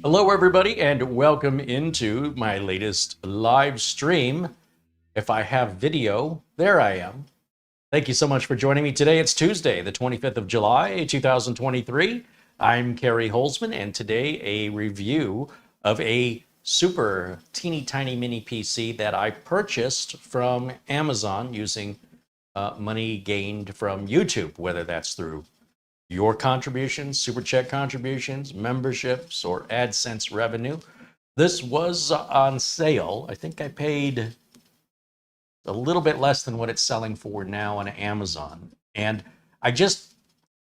Hello, everybody, and welcome into my latest live stream. If I have video, there I am. Thank you so much for joining me today. It's Tuesday, the 25th of July, 2023. I'm Carey Holzman, and today a review of a super teeny tiny mini PC that I purchased from Amazon using money gained from YouTube, whether that's through your contributions, super chat contributions, memberships, or AdSense revenue. This was on sale. I think I paid a little bit less than what it's selling for now on Amazon. And I just,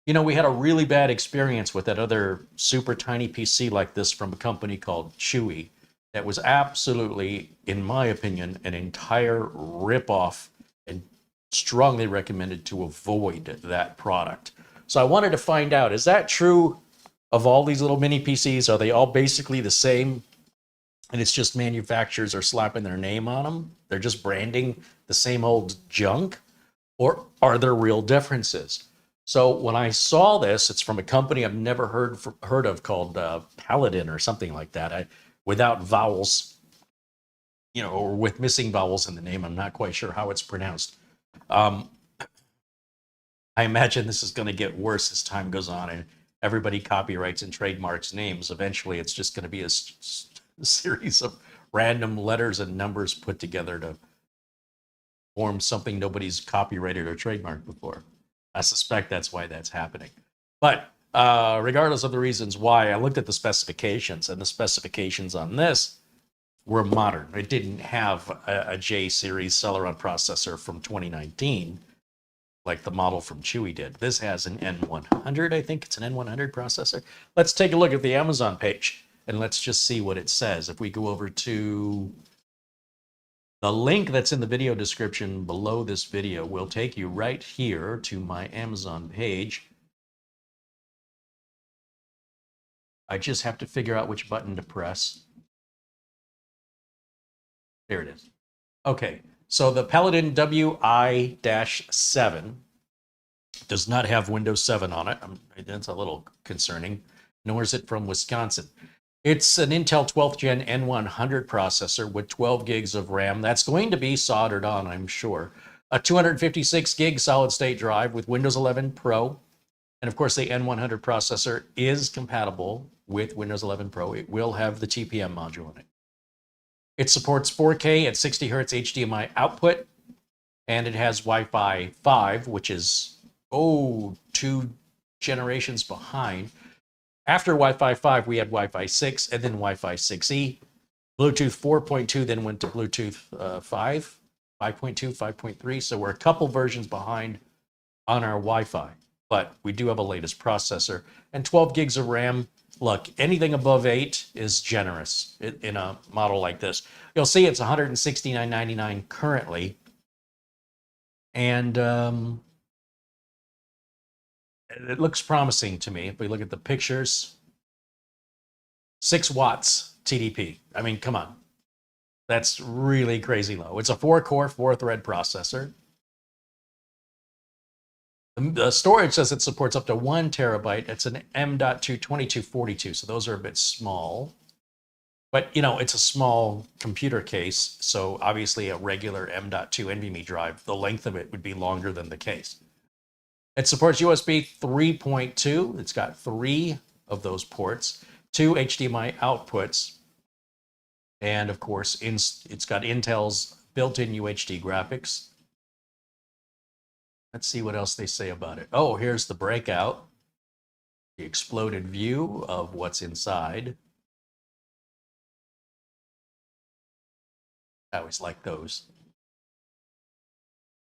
we had a really bad experience with that other super tiny PC like this from a company called Chewy that was absolutely, in my opinion, an entire ripoff, and strongly recommended to avoid that product. So I wanted to find out, is that true of all these little mini PCs? Are they all basically the same? And it's just manufacturers are slapping their name on them? They're just branding the same old junk? Or are there real differences? So when I saw this, it's from a company I've never heard of called PELADN or something like that. Without vowels, or with missing vowels in the name. I'm not quite sure how it's pronounced. I imagine this is going to get worse as time goes on and everybody copyrights and trademarks names. Eventually, it's just going to be a series of random letters and numbers put together to form something nobody's copyrighted or trademarked before. I suspect that's why that's happening. But regardless of the reasons why, I looked at the specifications, and the specifications on this were modern. It didn't have a J-series Celeron processor from 2019. Like the model from Chewy did. This has an N100, I think it's an N100 processor. Let's take a look at the Amazon page, and let's just see what it says. If we go over to the link that's in the video description below this video, will take you right here to my Amazon page. I just have to figure out which button to press. There it is. Okay. So the PELADN WI-7 does not have Windows 7 on it. That's a little concerning, nor is it from Wisconsin. It's an Intel 12th Gen N100 processor with 12 gigs of RAM. That's going to be soldered on, I'm sure. A 256 gig solid state drive with Windows 11 Pro. And of course, the N100 processor is compatible with Windows 11 Pro. It will have the TPM module in it. It supports 4K at 60 Hertz HDMI output, and it has Wi-Fi 5, which is, 2 generations behind. After Wi-Fi 5, we had Wi-Fi 6 and then Wi-Fi 6E. Bluetooth 4.2 then went to Bluetooth 5, 5.2, 5.3. So we're a couple versions behind on our Wi-Fi, but we do have a latest processor and 12 gigs of RAM. Look, anything above 8 is generous in a model like this. You'll see it's $169.99 currently. And it looks promising to me. If we look at the pictures, 6 watts TDP. I mean, come on. That's really crazy low. It's a 4-core, 4-thread processor. The storage says it supports up to 1 terabyte. It's an M.2 2242, so those are a bit small. But, it's a small computer case, so obviously a regular M.2 NVMe drive, the length of it would be longer than the case. It supports USB 3.2. It's got 3 of those ports, 2 HDMI outputs, and of course, it's got Intel's built-in UHD graphics. Let's see what else they say about it. Oh, here's the breakout. The exploded view of what's inside. I always like those.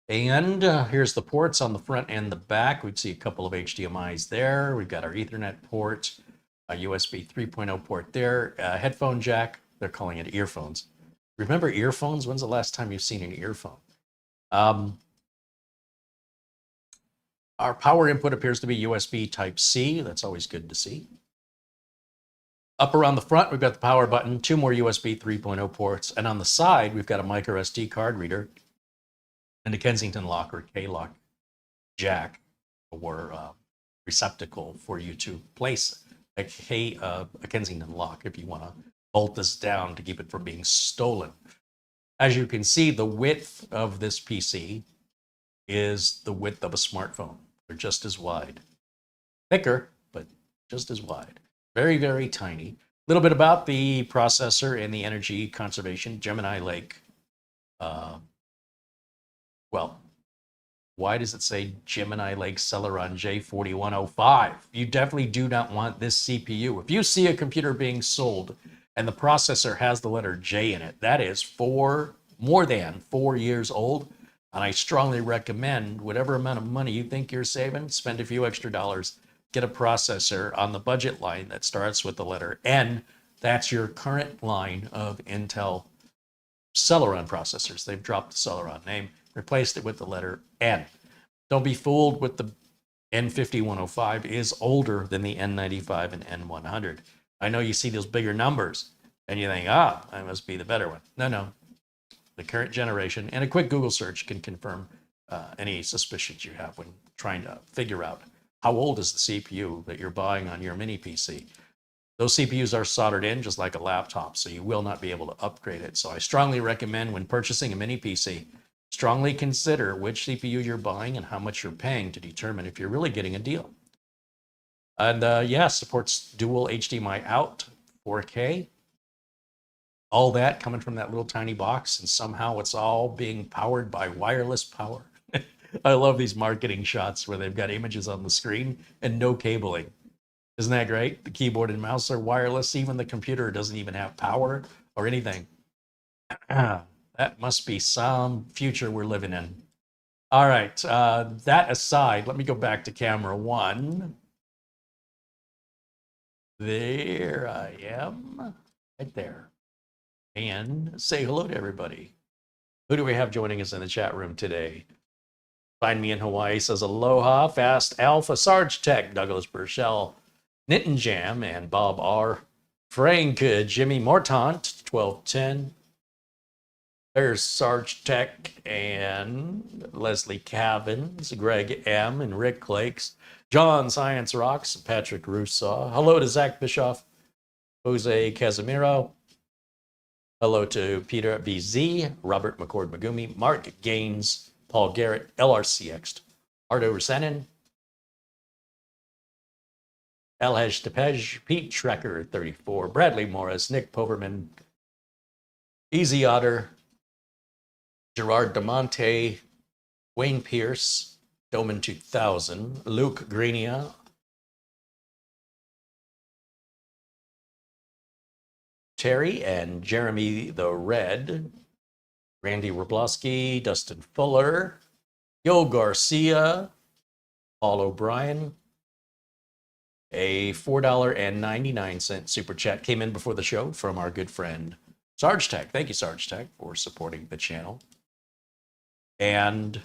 And here's the ports on the front and the back. We'd see a couple of HDMIs there. We've got our Ethernet port, a USB 3.0 port there, a headphone jack. They're calling it earphones. Remember earphones? When's the last time you've seen an earphone? Our power input appears to be USB Type-C. That's always good to see. Up around the front, we've got the power button, 2 more USB 3.0 ports, and on the side, we've got a micro SD card reader and a Kensington lock or K-lock jack or receptacle for you to place a Kensington lock if you want to bolt this down to keep it from being stolen. As you can see, the width of this PC is the width of a smartphone. They're just as wide. Thicker, but just as wide. Very, very tiny. A little bit about the processor and the energy conservation. Gemini Lake. Well, why does it say Gemini Lake Celeron J4105? You definitely do not want this CPU. If you see a computer being sold and the processor has the letter J in it, that is more than 4 years old. And I strongly recommend whatever amount of money you think you're saving, spend a few extra dollars, get a processor on the budget line that starts with the letter N. That's your current line of Intel Celeron processors. They've dropped the Celeron name, replaced it with the letter N. Don't be fooled with the N5105 is older than the N95 and N100. I know you see those bigger numbers and you think, that must be the better one. No. The current generation, and a quick Google search can confirm any suspicions you have when trying to figure out how old is the CPU that you're buying on your mini PC. Those CPUs are soldered in just like a laptop, so you will not be able to upgrade it. So I strongly recommend when purchasing a mini PC, strongly consider which CPU you're buying and how much you're paying to determine if you're really getting a deal. And supports dual HDMI out, 4K. All that coming from that little tiny box, and somehow it's all being powered by wireless power. I love these marketing shots where they've got images on the screen and no cabling. Isn't that great? The keyboard and mouse are wireless. Even the computer doesn't even have power or anything. That must be some future we're living in. All right, that aside, let me go back to camera one. There I am, right there. And say hello to everybody. Who do we have joining us in the chat room today? Find Me in Hawaii says aloha, Fast Alpha, Sarge Tech, Douglas Burchell, Knittin' Jam, and Bob R. Frank, Jimmy Mortant, 1210. There's Sarge Tech and Leslie Cavins, Greg M. and Rick Clakes, John Science Rocks, Patrick Russo. Hello to Zach Bischoff, Jose Casimiro. Hello to Peter BZ, Robert McCord Magumi, Mark Gaines, Paul Garrett, LRCX, Ardo Rasanen, Alhaj Tepej, Pete Schrecker 34, Bradley Morris, Nick Poverman, Easy Otter, Gerard DeMonte, Wayne Pierce, Doman 2000, Luke Greenia, Terry and Jeremy the Red, Randy Roblowski, Dustin Fuller, Yo Garcia, Paul O'Brien. A $4.99 super chat came in before the show from our good friend Sarge Tech. Thank you, Sarge Tech, for supporting the channel. And,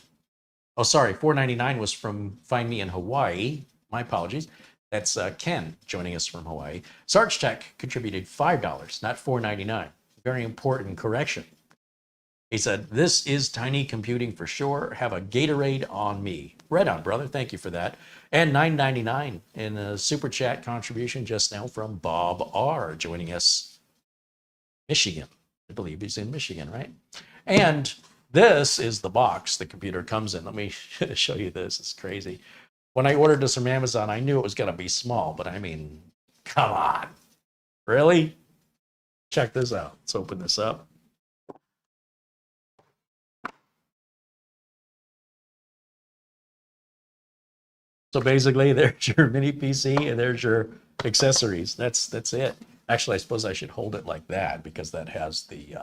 $4.99 was from Find Me in Hawaii. My apologies. That's Ken joining us from Hawaii. Sarge Tech contributed $5, not $4.99. Very important correction. He said, this is tiny computing for sure. Have a Gatorade on me. Right on, brother. Thank you for that. And $9.99 in a super chat contribution just now from Bob R. joining us. Michigan. I believe he's in Michigan, right? And this is the box the computer comes in. Let me show you this. It's crazy. When I ordered this from Amazon, I knew it was going to be small, but I mean, come on. Really? Check this out. Let's open this up. So basically, there's your mini PC and there's your accessories. That's it. Actually, I suppose I should hold it like that because that has the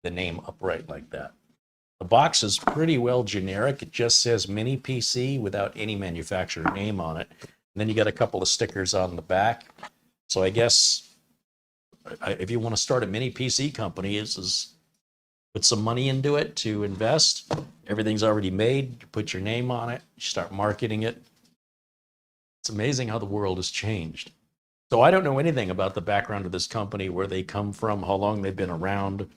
name upright like that. The box is pretty well generic. It just says mini PC without any manufacturer name on it. And then you got a couple of stickers on the back. So I guess if you want to start a mini PC company, is put some money into it to invest. Everything's already made. You put your name on it. You start marketing it. It's amazing how the world has changed. So I don't know anything about the background of this company, where they come from, how long they've been around,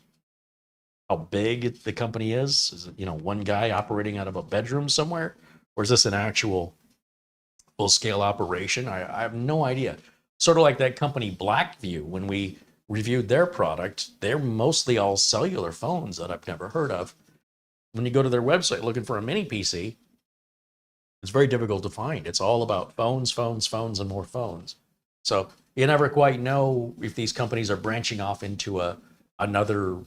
how big the company is. Is it, one guy operating out of a bedroom somewhere? Or is this an actual full-scale operation. I have no idea. Sort of like that company Blackview, when we reviewed their product, they're mostly all cellular phones that I've never heard of. When you go to their website looking for a mini PC, it's very difficult to find. It's all about phones, phones, phones, and more phones. So you never quite know if these companies are branching off into another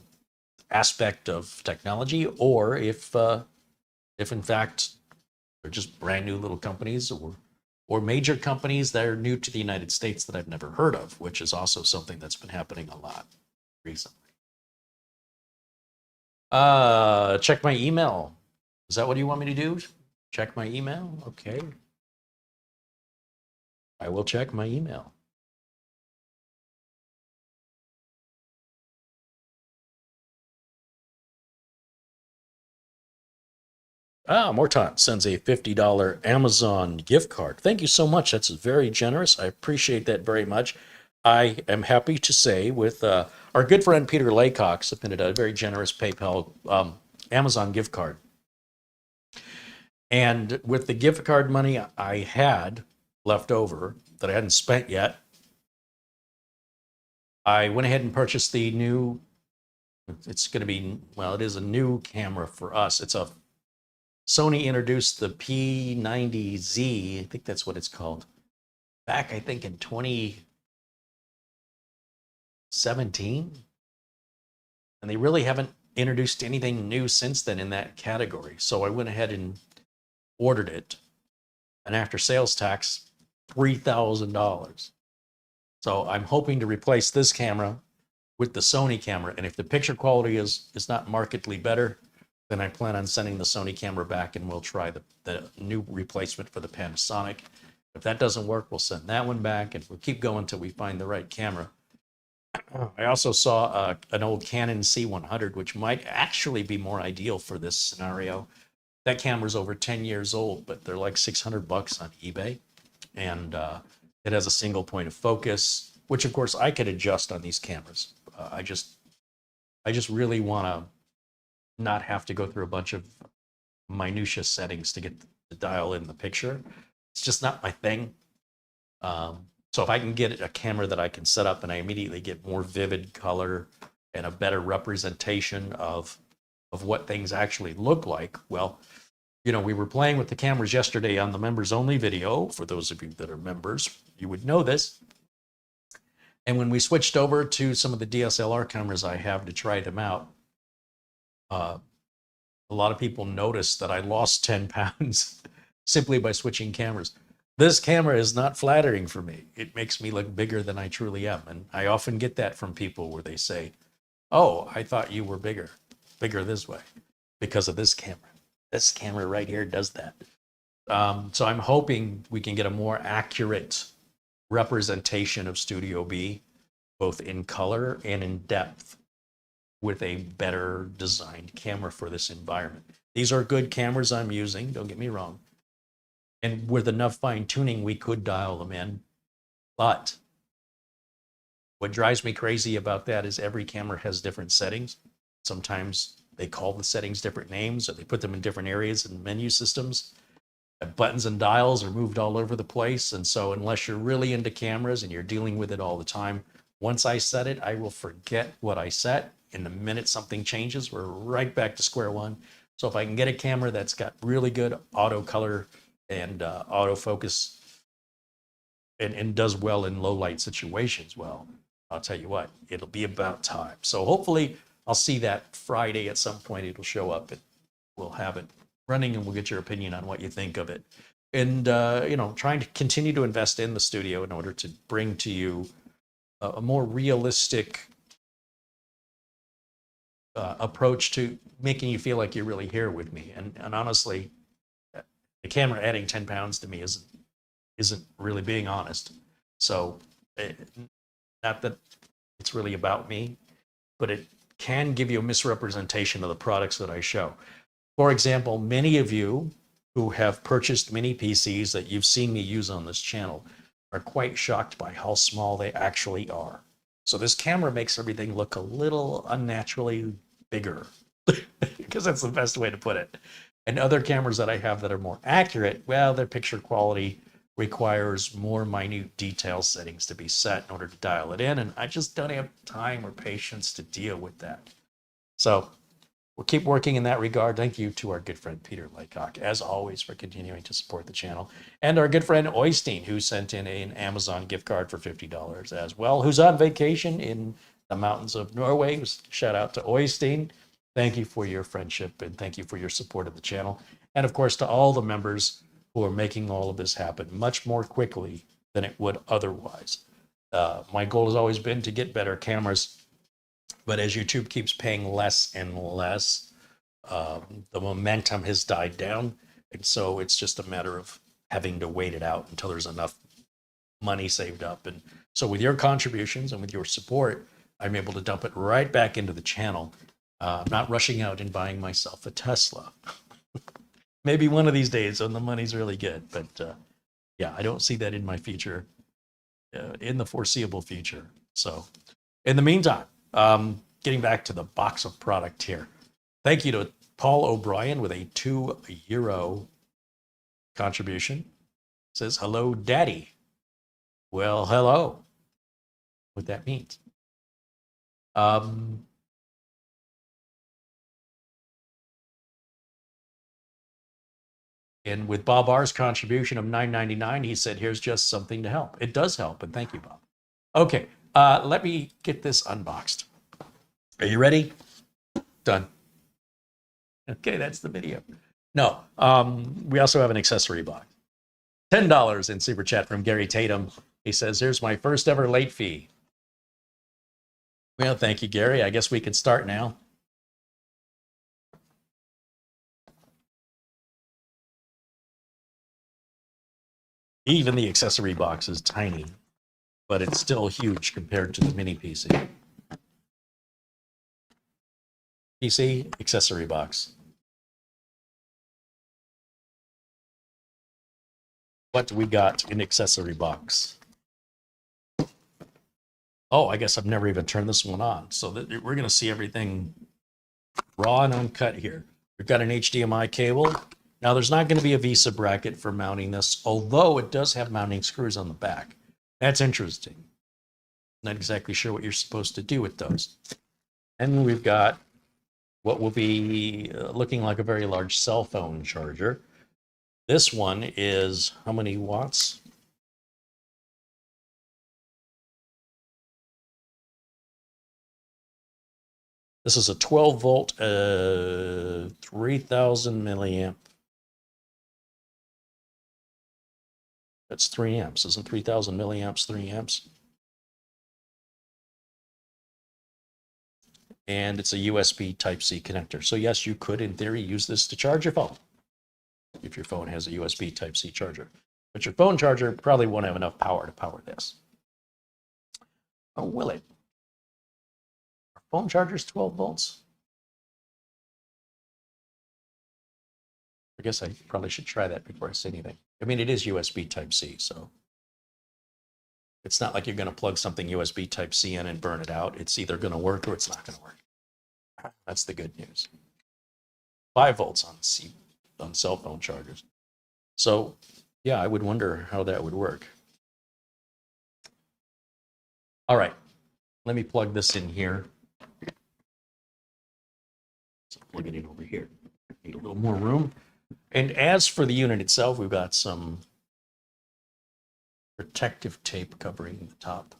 aspect of technology, or if in fact they're just brand new little companies, or major companies that are new to the United States that I've never heard of, which is also something that's been happening a lot recently. Check my email. Is that what you want me to do? Check my email? Okay. I will check my email. Morton sends a $50 Amazon gift card. Thank you so much. That's very generous. I appreciate that very much. I am happy to say with our good friend Peter Laycock submitted a very generous PayPal Amazon gift card. And with the gift card money I had left over that I hadn't spent yet, I went ahead and purchased the new, it's going to be, well, it is a new camera for us. It's a Sony introduced the P90Z, I think that's what it's called, back, I think, in 2017. And they really haven't introduced anything new since then in that category. So I went ahead and ordered it. And after sales tax, $3,000. So I'm hoping to replace this camera with the Sony camera. And if the picture quality is not markedly better, then I plan on sending the Sony camera back and we'll try the new replacement for the Panasonic. If that doesn't work, we'll send that one back and we'll keep going until we find the right camera. I also saw an old Canon C100, which might actually be more ideal for this scenario. That camera's over 10 years old, but they're like $600 on eBay. And it has a single point of focus, which of course I could adjust on these cameras. I just really want to not have to go through a bunch of minutia settings to get to dial in the picture. It's just not my thing. So if I can get a camera that I can set up and I immediately get more vivid color and a better representation of what things actually look like, well, you know, we were playing with the cameras yesterday on the members only video. For those of you that are members, you would know this. And when we switched over to some of the DSLR cameras I have to try them out, a lot of people noticed that I lost 10 pounds simply by switching cameras. This camera is not flattering for me. It makes me look bigger than I truly am. And I often get that from people where they say, oh, I thought you were bigger this way because of this camera. This camera right here does that. So I'm hoping we can get a more accurate representation of Studio B, both in color and in depth, with a better designed camera for this environment. These are good cameras I'm using, don't get me wrong. And with enough fine tuning, we could dial them in. But what drives me crazy about that is every camera has different settings. Sometimes they call the settings different names, or they put them in different areas and menu systems. Buttons and dials are moved all over the place. And so unless you're really into cameras and you're dealing with it all the time, once I set it, I will forget what I set. And the minute something changes, we're right back to square one. So if I can get a camera that's got really good auto color and autofocus and does well in low light situations, well, I'll tell you what, it'll be about time. So hopefully I'll see that Friday at some point. It'll show up and we'll have it running and we'll get your opinion on what you think of it. And, you know, trying to continue to invest in the studio in order to bring to you a more realistic approach to making you feel like you're really here with me. And honestly, the camera adding 10 pounds to me isn't really being honest. So not that it's really about me, but it can give you a misrepresentation of the products that I show. For example, many of you who have purchased mini PCs that you've seen me use on this channel are quite shocked by how small they actually are. So this camera makes everything look a little unnaturally bigger, because that's the best way to put it. And other cameras that I have that are more accurate, well, their picture quality requires more minute detail settings to be set in order to dial it in, and I just don't have time or patience to deal with that. So we'll keep working in that regard. Thank you to our good friend Peter Laycock, as always, for continuing to support the channel. And our good friend Oystein, who sent in an Amazon gift card for $50 as well, who's on vacation in the mountains of Norway. Shout out to Oystein. Thank you for your friendship, and thank you for your support of the channel. And of course, to all the members who are making all of this happen much more quickly than it would otherwise. My goal has always been to get better cameras, but as YouTube keeps paying less and less, the momentum has died down. And so it's just a matter of having to wait it out until there's enough money saved up. And so with your contributions and with your support, I'm able to dump it right back into the channel. I'm not rushing out and buying myself a Tesla. Maybe one of these days when the money's really good. But yeah, I don't see that in my future, in the foreseeable future. So in the meantime, getting back to the box of product here. Thank you to Paul O'Brien with a €2 contribution. Says, hello, Daddy. Well, hello. What that means. And with Bob R's contribution of $9.99, he said, here's just something to help. It does help, and thank you, Bob. Okay, let me get this unboxed. Are you ready? Done. Okay, that's the video. No, we also have an accessory box. $10 in super chat from Gary Tatum. He says, here's my first ever late fee. Well, thank you, Gary. I guess we can start now. Even the accessory box is tiny, but it's still huge compared to the mini PC. PC, accessory box. What do we got in accessory box? Oh, I guess I've never even turned this one on. So that we're going to see everything raw and uncut here. We've got an HDMI cable. Now, there's not going to be a VESA bracket for mounting this, although it does have mounting screws on the back. That's interesting. Not exactly sure what you're supposed to do with those. And we've got what will be looking like a very large cell phone charger. This one is how many watts? This is a 12 volt, 3000 milliamp. That's 3 amps. Isn't 3000 milliamps 3 amps? And it's a USB Type-C connector. So yes, you could, in theory, use this to charge your phone if your phone has a USB Type-C charger. But your phone charger probably won't have enough power to power this. Or will it? Are phone chargers 12 volts? I guess I probably should try that before I say anything. I mean, it is USB Type-C, so it's not like you're going to plug something USB Type-C in and burn it out. It's either going to work or it's not going to work. That's the good news. 5 volts on cell phone chargers. So, yeah, I would wonder how that would work. All right, let me plug this in here. So plug it in over here. Need a little more room. And as for the unit itself, we've got some protective tape covering the top.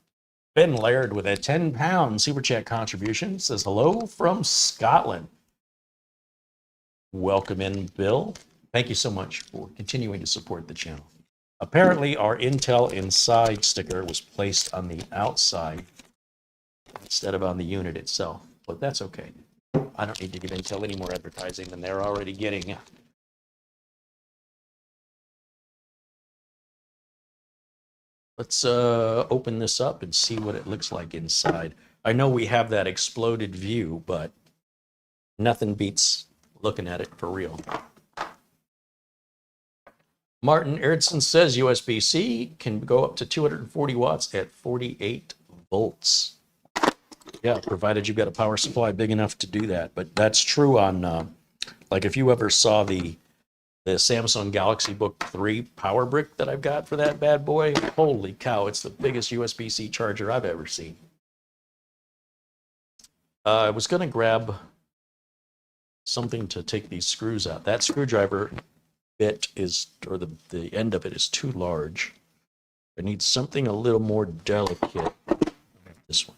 Ben Laird with a £10 super chat contribution says hello from Scotland. Welcome in, Bill. Thank you so much for continuing to support the channel. Apparently, our Intel Inside sticker was placed on the outside instead of on the unit itself, but that's okay. I don't need to give Intel any more advertising than they're already getting. Let's open this up and see what it looks like inside. I know we have that exploded view, but nothing beats looking at it for real. Martin Erickson says USB-C can go up to 240 watts at 48 volts. Yeah, provided you've got a power supply big enough to do that. But that's true on, like if you ever saw the the Samsung Galaxy Book 3 power brick that I've got for that bad boy. Holy cow, it's the biggest USB-C charger I've ever seen. I was going to grab something to take these screws out. That screwdriver bit is, or the end of it is too large. I need something a little more delicate. This one.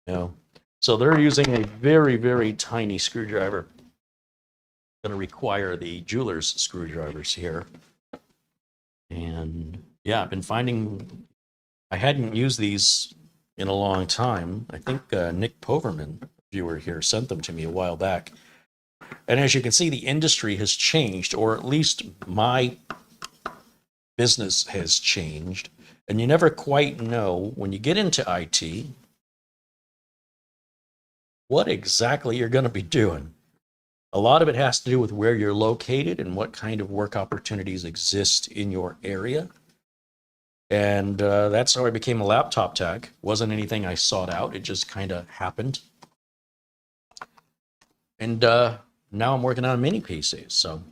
No. So they're using a very, very tiny screwdriver. Going to require the jeweler's screwdrivers here. And yeah, I've been finding I hadn't used these in a long time. I think Nick Poverman, viewer here, sent them to me a while back. And as you can see, the industry has changed, or at least my business has changed. And you never quite know when you get into IT what exactly you're going to be doing. A lot of it has to do with where you're located and what kind of work opportunities exist in your area. And that's how I became a laptop tech. Wasn't anything I sought out. It just kind of happened. And now I'm working on mini PCs. So,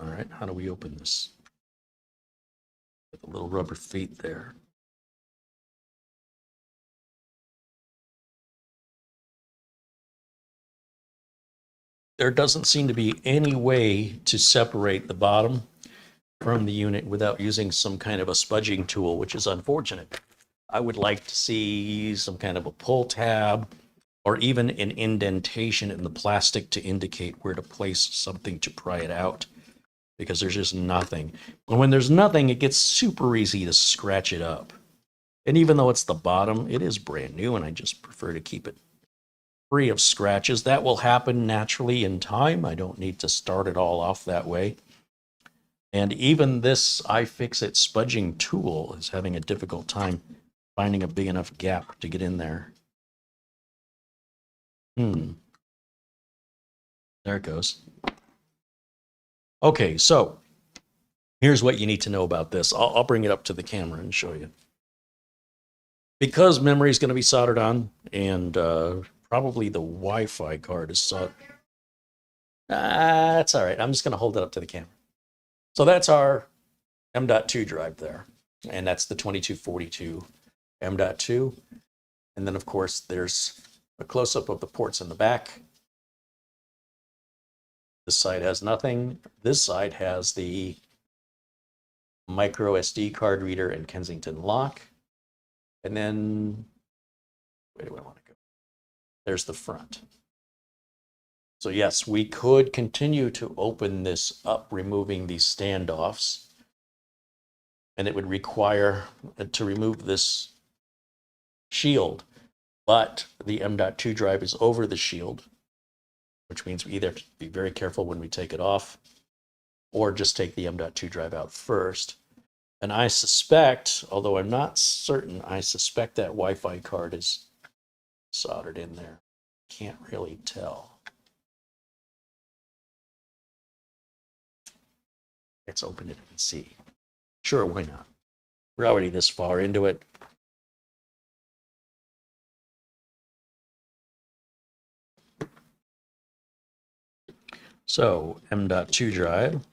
all right, how do we open this? With the little rubber feet there. There doesn't seem to be any way to separate the bottom from the unit without using some kind of a spudging tool, which is unfortunate. I would like to see some kind of a pull tab or even an indentation in the plastic to indicate where to place something to pry it out, because there's just nothing. And when there's nothing, it gets super easy to scratch it up. And even though it's the bottom, it is brand new, and I just prefer to keep it free of scratches. That will happen naturally in time. I don't need to start it all off that way. And even this iFixit spudging tool is having a difficult time finding a big enough gap to get in there. There it goes. Okay, so here's what you need to know about this. I'll bring it up to the camera and show you. Because memory is going to be soldered on, and probably the Wi-Fi card is soldered. That's all right. I'm just going to hold it up to the camera. So that's our M.2 drive there. And that's the 2242 M.2. And then, of course, there's a close-up of the ports in the back. This side has nothing. This side has the micro SD card reader and Kensington lock. And then, where do I want to go? There's the front. So yes, we could continue to open this up, removing these standoffs. And it would require to remove this shield. But the M.2 drive is over the shield, which means we either have to be very careful when we take it off, or just take the M.2 drive out first. And I suspect, although I'm not certain, I suspect that Wi-Fi card is soldered in there. Can't really tell. Let's open it and see. Sure, why not? We're already this far into it. So, M.2 drive.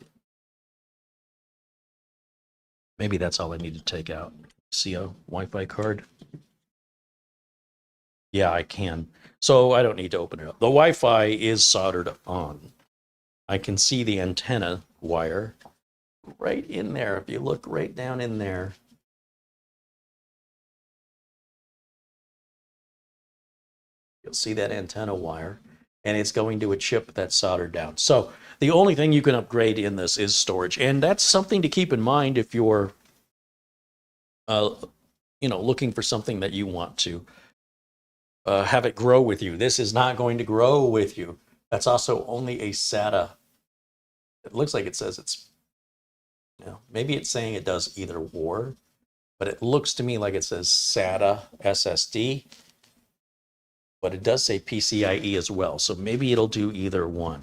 Maybe that's all I need to take out. See a Wi-Fi card? Yeah, I can. So I don't need to open it up. The Wi-Fi is soldered on. I can see the antenna wire right in there. If you look right down in there, you'll see that antenna wire, and it's going to a chip that's soldered down. So the only thing you can upgrade in this is storage, and that's something to keep in mind if you're looking for something that you want to have it grow with you. This is not going to grow with you. That's also only a SATA. It looks like it says it's, maybe it's saying it does either or, but it looks to me like it says SATA SSD, but it does say PCIe as well. So maybe it'll do either one.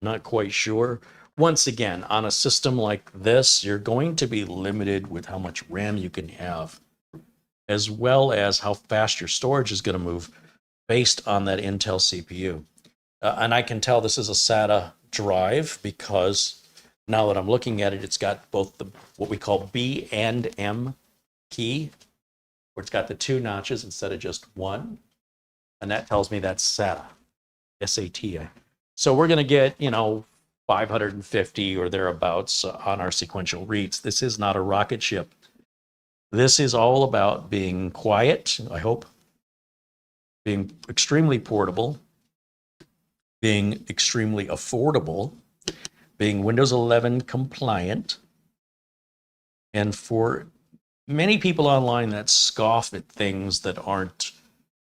Not quite sure. Once again, on a system like this, you're going to be limited with how much RAM you can have, as well as how fast your storage is going to move. based on that Intel CPU. And I can tell this is a SATA drive because now that I'm looking at it, it's got both the what we call B and M key, where it's got the 2 notches instead of just 1. And that tells me that's SATA, SATA. So we're going to get, 550 or thereabouts on our sequential reads. This is not a rocket ship. This is all about being quiet, I hope, being extremely portable, being extremely affordable, being Windows 11 compliant, and for many people online that scoff at things that aren't,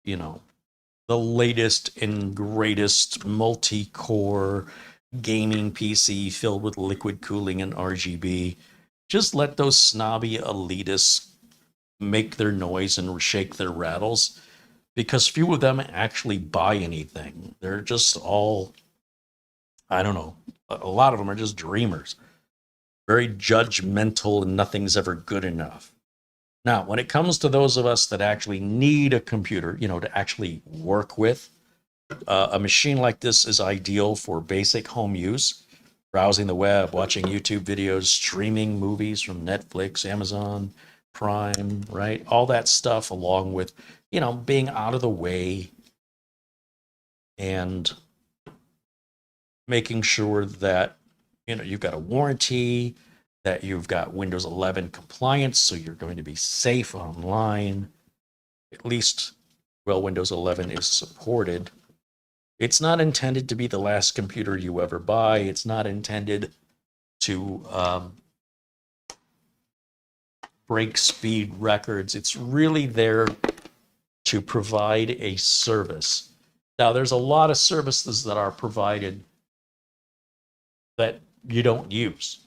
the latest and greatest multi-core gaming PC filled with liquid cooling and RGB, just let those snobby elitists make their noise and shake their rattles, because few of them actually buy anything. They're just all, I don't know, a lot of them are just dreamers, very judgmental, and nothing's ever good enough. Now, when it comes to those of us that actually need a computer, to actually work with, a machine like this is ideal for basic home use, browsing the web, watching YouTube videos, streaming movies from Netflix, Amazon Prime, right? All that stuff, along with, being out of the way and making sure that, you've got a warranty, that you've got Windows 11 compliance, so you're going to be safe online. At least, Windows 11 is supported. It's not intended to be the last computer you ever buy. It's not intended to break speed records. It's really there to provide a service. Now, there's a lot of services that are provided that you don't use,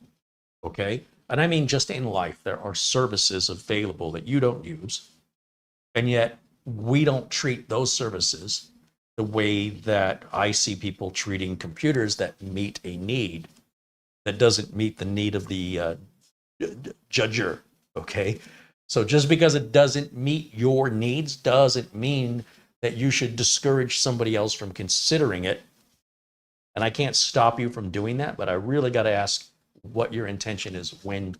okay? And I mean just in life, there are services available that you don't use, and yet we don't treat those services the way that I see people treating computers that meet a need that doesn't meet the need of the judger, okay? So just because it doesn't meet your needs doesn't mean that you should discourage somebody else from considering it. And I can't stop you from doing that, but I really got to ask what your intention is when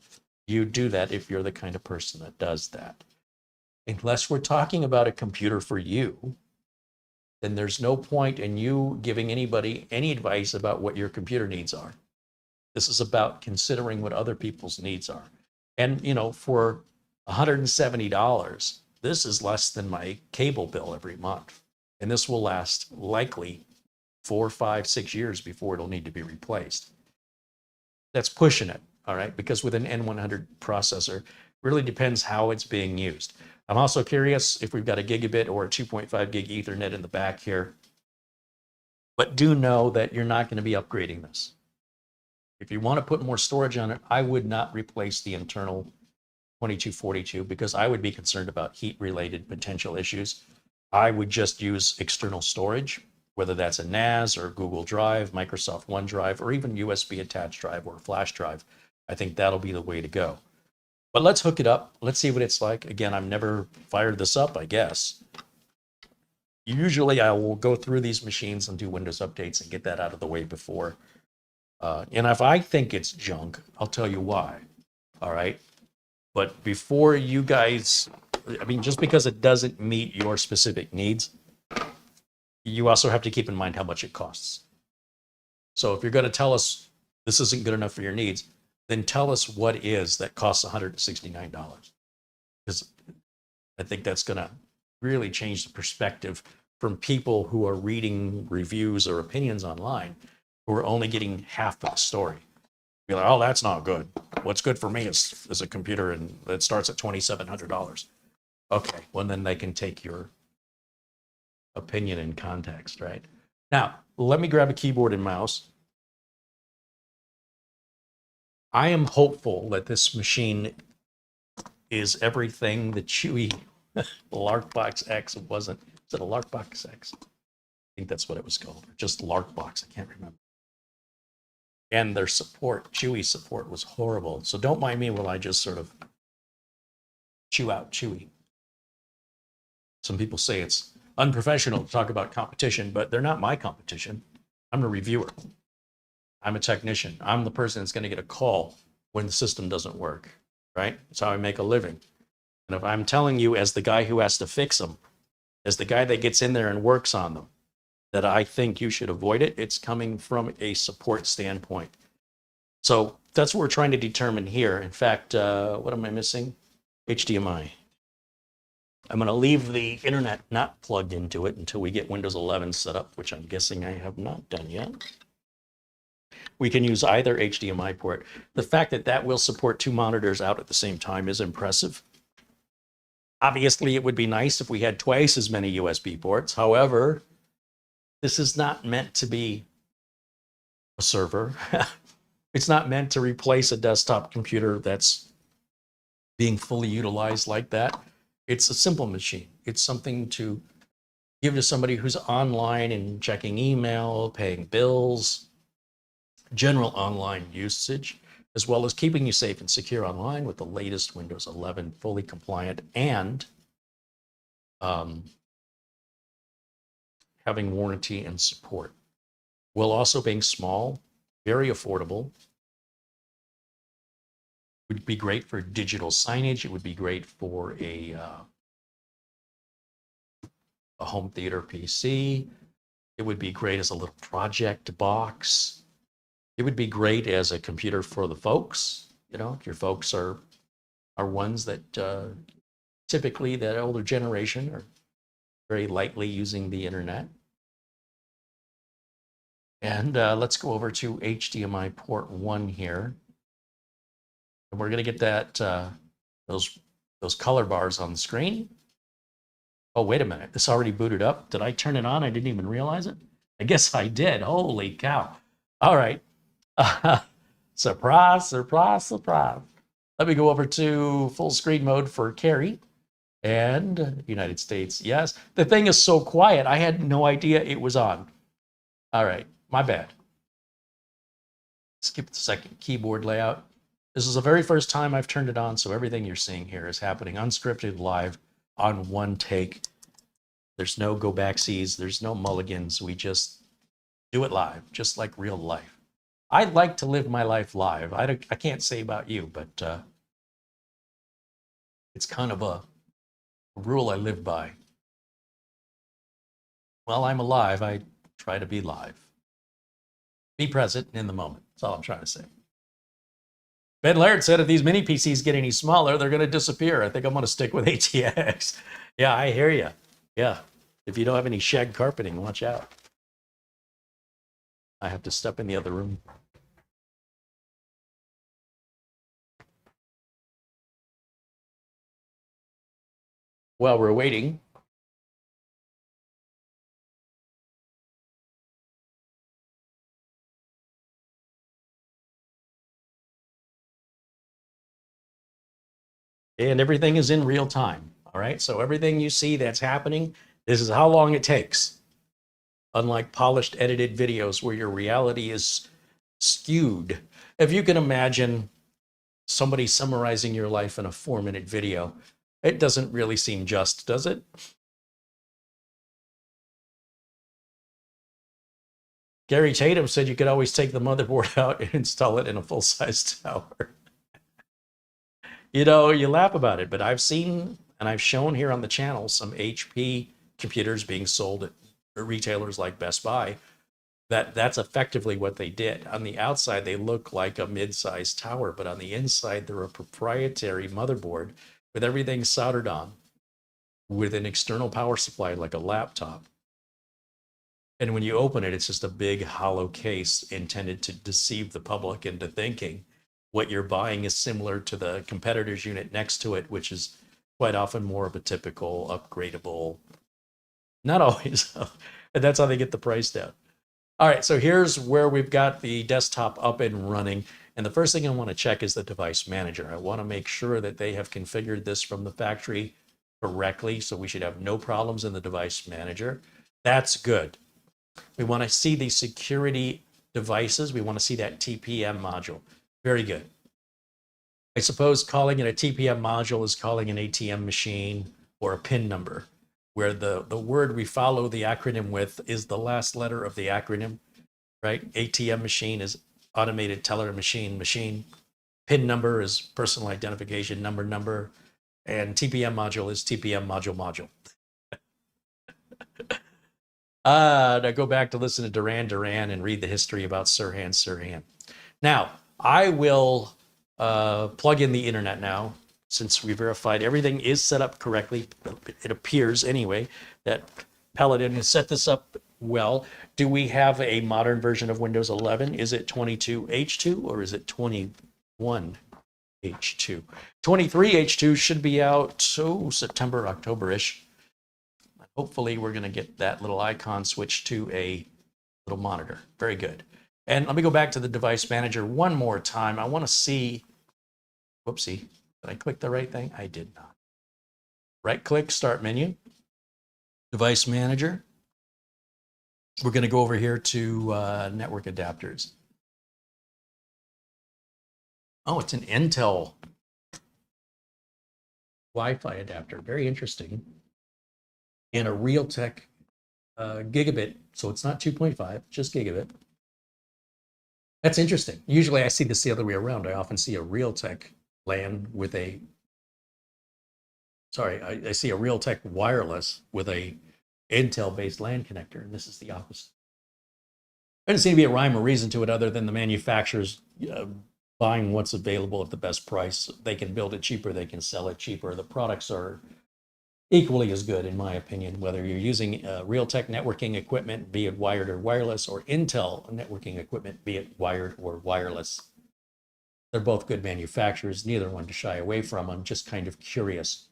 you do that, if you're the kind of person that does that. Unless we're talking about a computer for you, then there's no point in you giving anybody any advice about what your computer needs are. This is about considering what other people's needs are. And, for $170, this is less than my cable bill every month. And this will last likely 4, 5, 6 years before it'll need to be replaced. That's pushing it, all right? Because with an N100 processor, really depends how it's being used. I'm also curious if we've got a gigabit or a 2.5 gig Ethernet in the back here. But do know that you're not going to be upgrading this. If you want to put more storage on it, I would not replace the internal 2242 because I would be concerned about heat-related potential issues. I would just use external storage, whether that's a NAS or Google Drive, Microsoft OneDrive, or even USB attached drive or a flash drive. I think that'll be the way to go. But let's hook it up. Let's see what it's like. Again, I've never fired this up, I guess. Usually I will go through these machines and do Windows updates and get that out of the way before. And if I think it's junk, I'll tell you why. All right. But before you guys, just because it doesn't meet your specific needs, you also have to keep in mind how much it costs. So if you're going to tell us this isn't good enough for your needs, then tell us what is that costs $169. Because I think that's going to really change the perspective from people who are reading reviews or opinions online who are only getting half of the story. Be like, oh, that's not good. What's good for me is a computer and it starts at $2,700. Okay, well, then they can take your opinion in context, right? Now, let me grab a keyboard and mouse. I am hopeful that this machine is everything the Chewy Larkbox X wasn't. Is it a Larkbox X? I think that's what it was called. Or just Larkbox, I can't remember. And their support, Chewy support, was horrible. So don't mind me while I just sort of chew out Chewy. Some people say it's unprofessional to talk about competition, but they're not my competition. I'm a reviewer. I'm a technician. I'm the person that's going to get a call when the system doesn't work, right? That's how I make a living. And if I'm telling you as the guy who has to fix them, as the guy that gets in there and works on them, that I think you should avoid it, it's coming from a support standpoint. So that's what we're trying to determine here. In fact, what am I missing? HDMI. I'm going to leave the internet not plugged into it until we get Windows 11 set up, which I'm guessing I have not done yet. We can use either HDMI port. The fact that that will support 2 monitors out at the same time is impressive. Obviously, it would be nice if we had twice as many USB ports. However, this is not meant to be a server. It's not meant to replace a desktop computer that's being fully utilized like that. It's a simple machine. It's something to give to somebody who's online and checking email, paying bills, general online usage, as well as keeping you safe and secure online with the latest Windows 11 fully compliant and having warranty and support. While also being small, very affordable. Would be great for digital signage. It would be great for a home theater PC. It would be great as a little project box. It would be great as a computer for the folks. You know, your folks are ones that typically that older generation are very lightly using the internet. And let's go over to HDMI port 1 here. And we're going to get that those color bars on the screen. Oh, wait a minute. This already booted up. Did I turn it on? I didn't even realize it. I guess I did. Holy cow. All right. Surprise, surprise, surprise. Let me go over to full screen mode for Carey and United States. Yes. The thing is so quiet. I had no idea it was on. All right. My bad. Skip the second keyboard layout. This is the very first time I've turned it on, so everything you're seeing here is happening unscripted, live, on one take. There's no go-backsies, there's no mulligans. We just do it live, just like real life. I like to live my life live. I can't say about you, but it's kind of a rule I live by. While I'm alive, I try to be live. Be present in the moment. That's all I'm trying to say. Ben Laird said if these mini PCs get any smaller, they're going to disappear. I think I'm going to stick with ATX. Yeah, I hear you. Yeah. If you don't have any shag carpeting, watch out. I have to step in the other room. While we're waiting, and everything is in real time. All right. So everything you see that's happening, this is how long it takes. Unlike polished edited videos where your reality is skewed. If you can imagine somebody summarizing your life in a 4-minute video, it doesn't really seem just, does it? Gary Tatum said you could always take the motherboard out and install it in a full-size tower. You know, you laugh about it, but I've seen and I've shown here on the channel some HP computers being sold at retailers like Best Buy. That's effectively what they did. On the outside, they look like a mid-sized tower, but on the inside, they're a proprietary motherboard with everything soldered on with an external power supply like a laptop. And when you open it, it's just a big hollow case intended to deceive the public into thinking what you're buying is similar to the competitor's unit next to it, which is quite often more of a typical upgradable. Not always, but that's how they get the price down. All right, so here's where we've got the desktop up and running. And the first thing I want to check is the device manager. I want to make sure that they have configured this from the factory correctly, so we should have no problems in the device manager. That's good. We want to see the security devices. We want to see that TPM module. Very good. I suppose calling it a TPM module is calling an ATM machine or a PIN number. where the word we follow the acronym with is the last letter of the acronym, right? ATM machine is automated teller machine, machine. PIN number is personal identification number, and TPM module is TPM module. Now go back to listen to Duran Duran and read the history about Sirhan. Now, I will plug in the internet now, since we verified everything is set up correctly. It appears anyway that PELADN has set this up well. Do we have a modern version of Windows 11? Is it 22H2 or is it 21H2? 23H2 should be out September, October-ish. Hopefully we're going to get that little icon switched to a little monitor. Very good. And let me go back to the device manager one more time. I want to see, whoopsie, did I click the right thing? I did not. Right click, start menu, device manager. We're going to go over here to network adapters. Oh, it's an Intel Wi-Fi adapter. Very interesting. And a Realtek gigabit. So it's not 2.5, just gigabit. That's interesting. Usually I see this the other way around. I often see a Realtek LAN with a, I see a Realtek wireless with a Intel-based LAN connector, and this is the opposite. There doesn't seem to be a rhyme or reason to it other than the manufacturers buying what's available at the best price. They can build it cheaper, they can sell it cheaper. The products are equally as good, in my opinion, whether you're using Realtek networking equipment, be it wired or wireless, or Intel networking equipment, be it wired or wireless. They're both good manufacturers, neither one to shy away from. I'm just kind of curious.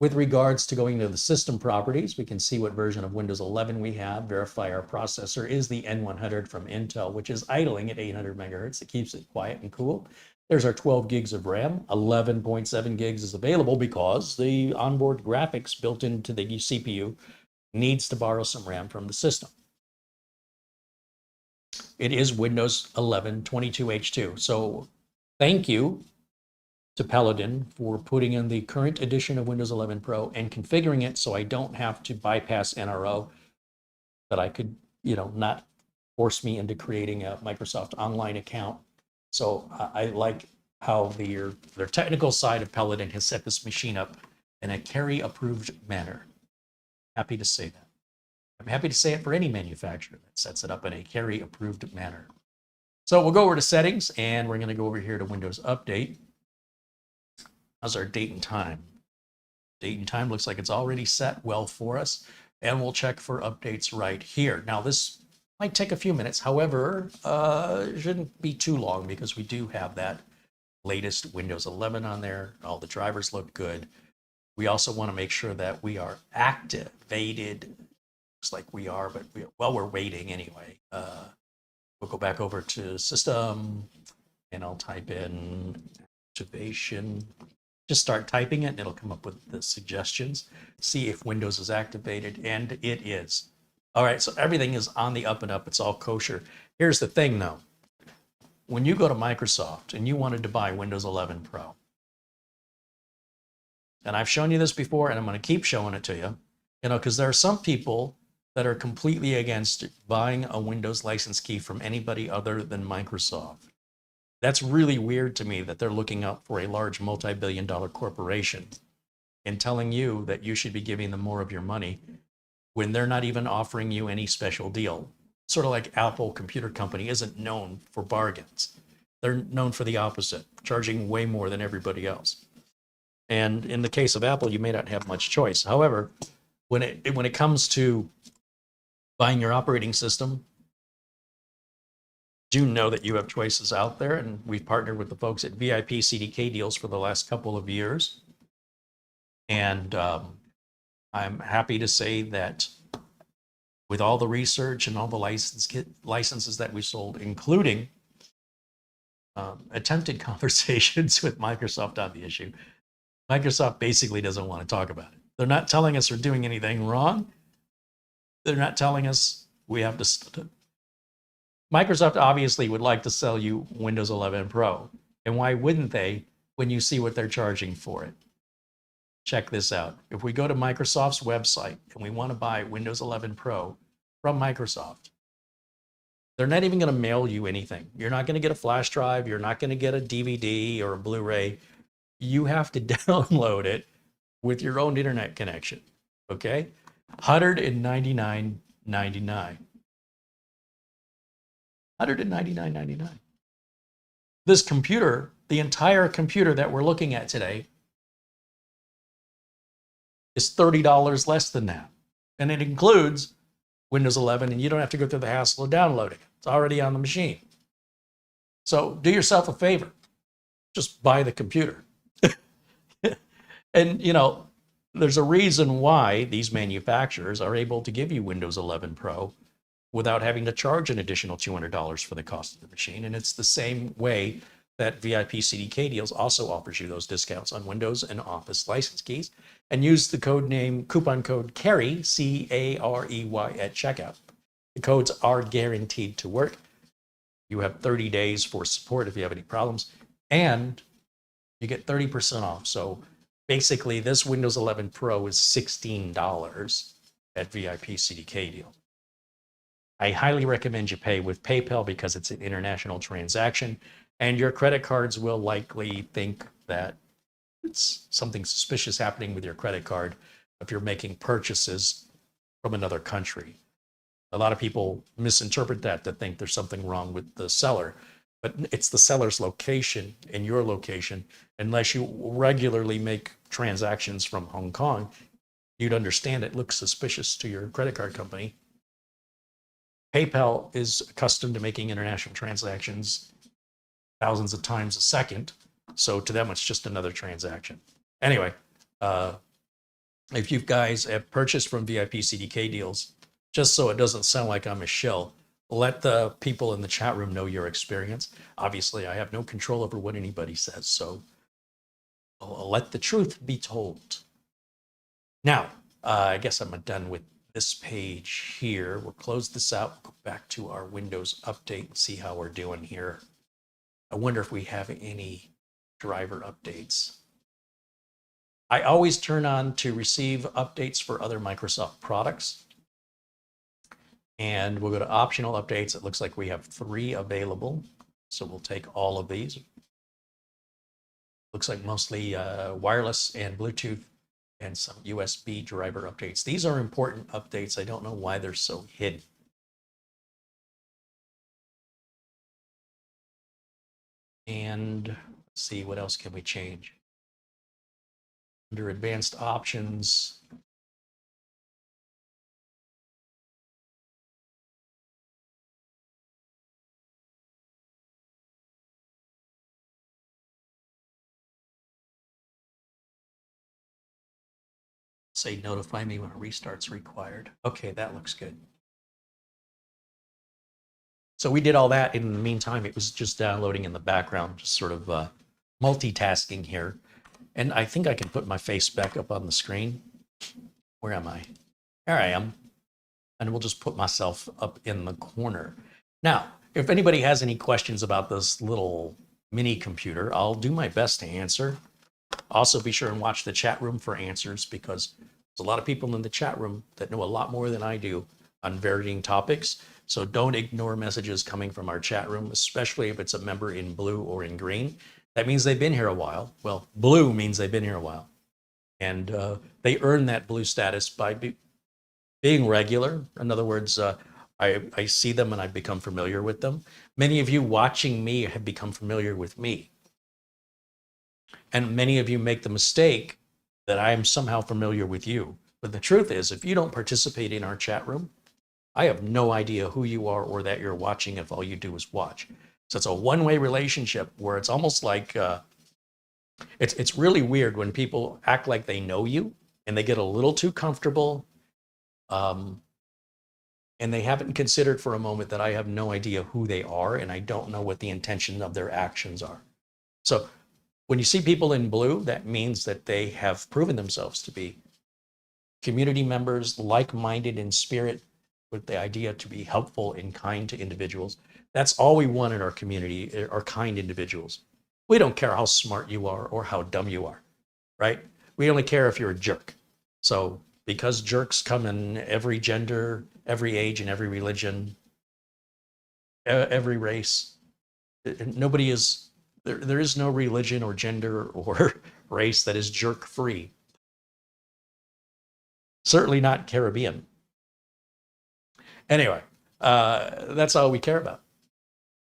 With regards to going to the system properties, we can see what version of Windows 11 we have, verify our processor is the N100 from Intel, which is idling at 800 megahertz. It keeps it quiet and cool. There's our 12 gigs of RAM. 11.7 gigs is available because the onboard graphics built into the CPU needs to borrow some RAM from the system. It is Windows 11 22H2. So thank you to PELADN for putting in the current edition of Windows 11 Pro and configuring it so I don't have to bypass NRO, that I could, not force me into creating a Microsoft Online account. So I like how their technical side of PELADN has set this machine up in a Carey-approved manner. Happy to say that. I'm happy to say it for any manufacturer that sets it up in a Carey-approved manner. So we'll go over to settings, and we're going to go over here to Windows Update. How's our date and time? Date and time looks like it's already set well for us, and we'll check for updates right here. Now this might take a few minutes. However, it shouldn't be too long because we do have that latest Windows 11 on there. All the drivers look good. We also want to make sure that we are activated. Looks like we are, but we're waiting anyway. We'll go back over to System, and I'll type in activation. Just start typing it, and it'll come up with the suggestions. See if Windows is activated, and it is. All right, so everything is on the up and up. It's all kosher. Here's the thing, though. When you go to Microsoft and you wanted to buy Windows 11 Pro, and I've shown you this before, and I'm going to keep showing it to you, because there are some people that are completely against buying a Windows license key from anybody other than Microsoft. That's really weird to me that they're looking out for a large multi-billion-dollar corporation and telling you that you should be giving them more of your money when they're not even offering you any special deal. Sort of like Apple Computer Company isn't known for bargains. They're known for the opposite, charging way more than everybody else. And in the case of Apple, you may not have much choice. However, when it comes to buying your operating system, do know that you have choices out there, and we've partnered with the folks at VIP CDK Deals for the last couple of years. And I'm happy to say that with all the research and all the licenses that we sold, including attempted conversations with Microsoft on the issue, Microsoft basically doesn't want to talk about it. They're not telling us we're doing anything wrong. They're not telling us we have to. Microsoft obviously would like to sell you Windows 11 Pro. And why wouldn't they when you see what they're charging for it? check this out. If we go to Microsoft's website and we want to buy Windows 11 Pro from Microsoft, they're not even going to mail you anything. You're not going to get a flash drive. You're not going to get a DVD or a Blu-ray. You have to download it with your own internet connection. Okay? $199.99. $199.99. This computer, the entire computer that we're looking at today, is $30 less than that. And it includes Windows 11, and you don't have to go through the hassle of downloading it. It's already on the machine. So do yourself a favor. Just buy the computer. And, you know, there's a reason why these manufacturers are able to give you Windows 11 Pro without having to charge an additional $200 for the cost of the machine. And it's the same way that VIP CDK Deals also offers you those discounts on Windows and Office license keys. And use the coupon code CAREY, C-A-R-E-Y, at checkout. The codes are guaranteed to work. You have 30 days for support if you have any problems, and you get 30% off. So basically, this Windows 11 Pro is $16 at VIP CDK Deal. I highly recommend you pay with PayPal because it's an international transaction, and your credit cards will likely think that it's something suspicious happening with your credit card if you're making purchases from another country. A lot of people misinterpret that to think there's something wrong with the seller, but it's the seller's location and your location. Unless you regularly make transactions from Hong Kong, you'd understand it looks suspicious to your credit card company. PayPal is accustomed to making international transactions thousands of times a second. So to them, it's just another transaction. Anyway, if you guys have purchased from VIP CDK Deals, just so it doesn't sound like I'm a shill, let the people in the chat room know your experience. Obviously, I have no control over what anybody says, so I'll let the truth be told. Now, I guess I'm done with this page here. We'll close this out, go back to our Windows update and see how we're doing here. I wonder if we have any driver updates. I always turn on to receive updates for other Microsoft products. And we'll go to optional updates. It looks like we have 3 available. So we'll take all of these. Looks like mostly wireless and Bluetooth and some USB driver updates. These are important updates. I don't know why they're so hidden. And let's see, what else can we change? Under advanced options, say notify me when a restart's required. Okay, that looks good. So we did all that. In the meantime, it was just downloading in the background, just sort of multitasking here. And I think I can put my face back up on the screen. Where am I? There I am. And we'll just put myself up in the corner. Now, if anybody has any questions about this little mini computer, I'll do my best to answer. Also, be sure and watch the chat room for answers, because there's a lot of people in the chat room that know a lot more than I do on varying topics. So don't ignore messages coming from our chat room, especially if it's a member in blue or in green. That means they've been here a while. Well, blue means they've been here a while. And they earn that blue status by being regular. In other words, I see them and I become familiar with them. Many of you watching me have become familiar with me. And many of you make the mistake that I am somehow familiar with you. But the truth is, if you don't participate in our chat room, I have no idea who you are or that you're watching if all you do is watch. So it's a one-way relationship where it's almost like, it's really weird when people act like they know you and they get a little too comfortable, and they haven't considered for a moment that I have no idea who they are and I don't know what the intention of their actions are. So when you see people in blue, that means that they have proven themselves to be community members, like-minded in spirit, with the idea to be helpful and kind to individuals. That's all we want in our community, are kind individuals. We don't care how smart you are or how dumb you are, right? We only care if you're a jerk. So because jerks come in every gender, every age, and every religion, every race, nobody is, there is no religion or gender or race that is jerk free. Certainly not Caribbean. Anyway, that's all we care about.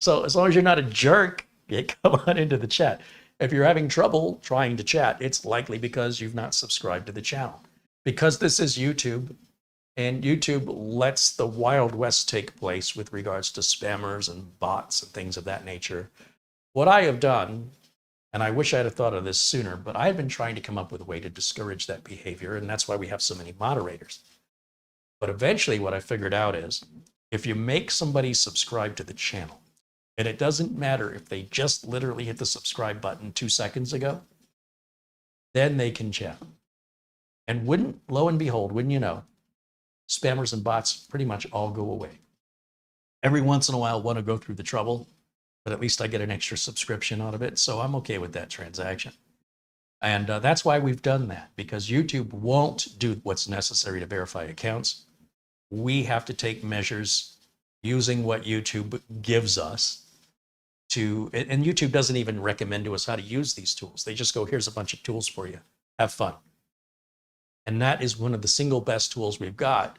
So as long as you're not a jerk, come on into the chat. If you're having trouble trying to chat, it's likely because you've not subscribed to the channel. Because this is YouTube, and YouTube lets the Wild West take place with regards to spammers and bots and things of that nature. What I have done, and I wish I'd have thought of this sooner, but I've been trying to come up with a way to discourage that behavior, and that's why we have so many moderators. But eventually what I figured out is, if you make somebody subscribe to the channel, and it doesn't matter if they just literally hit the subscribe button 2 seconds ago, then they can chat. And lo and behold, wouldn't you know, spammers and bots pretty much all go away. Every once in a while, want to go through the trouble, but at least I get an extra subscription out of it, so I'm okay with that transaction. And that's why we've done that, because YouTube won't do what's necessary to verify accounts. We have to take measures using what YouTube gives us to, and YouTube doesn't even recommend to us how to use these tools. They just go, here's a bunch of tools for you. Have fun. And that is one of the single best tools we've got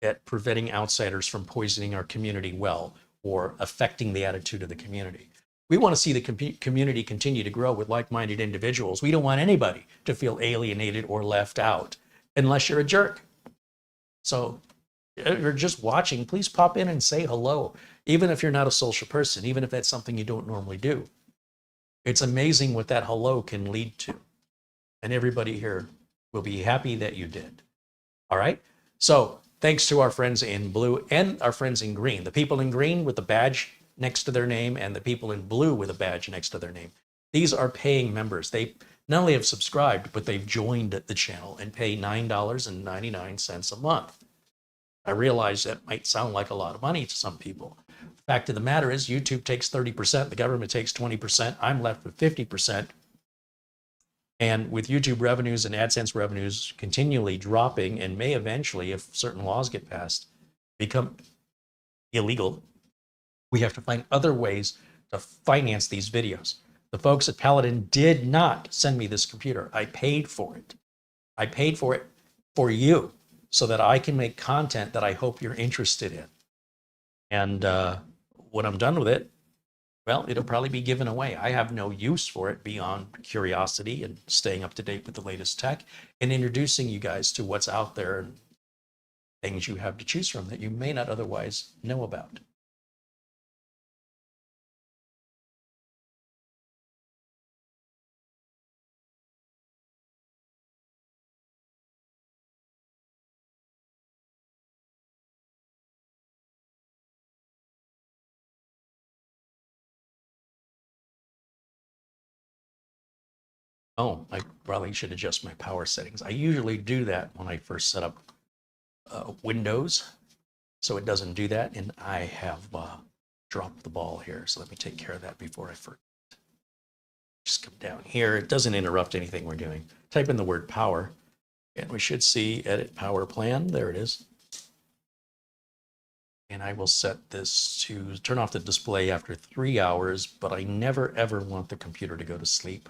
at preventing outsiders from poisoning our community well or affecting the attitude of the community. We want to see the community continue to grow with like-minded individuals. We don't want anybody to feel alienated or left out unless you're a jerk. So if you're just watching, please pop in and say hello, even if you're not a social person, even if that's something you don't normally do. It's amazing what that hello can lead to. And everybody here will be happy that you did. All right? So thanks to our friends in blue and our friends in green. The people in green with the badge next to their name and the people in blue with a badge next to their name. These are paying members. They not only have subscribed, but they've joined the channel and pay $9.99 a month. I realize that might sound like a lot of money to some people. The fact of the matter is YouTube takes 30%, the government takes 20%, I'm left with 50%. And with YouTube revenues and AdSense revenues continually dropping and may eventually, if certain laws get passed, become illegal, we have to find other ways to finance these videos. The folks at PELADN did not send me this computer. I paid for it. I paid for it for you so that I can make content that I hope you're interested in. And when I'm done with it, well, it'll probably be given away. I have no use for it beyond curiosity and staying up to date with the latest tech and introducing you guys to what's out there and things you have to choose from that you may not otherwise know about. Oh, I probably should adjust my power settings. I usually do that when I first set up Windows, so it doesn't do that. And I have dropped the ball here, so let me take care of that before I forget. Just come down here. It doesn't interrupt anything we're doing. Type in the word power, and we should see edit power plan. There it is. And I will set this to turn off the display after 3 hours, but I never ever want the computer to go to sleep.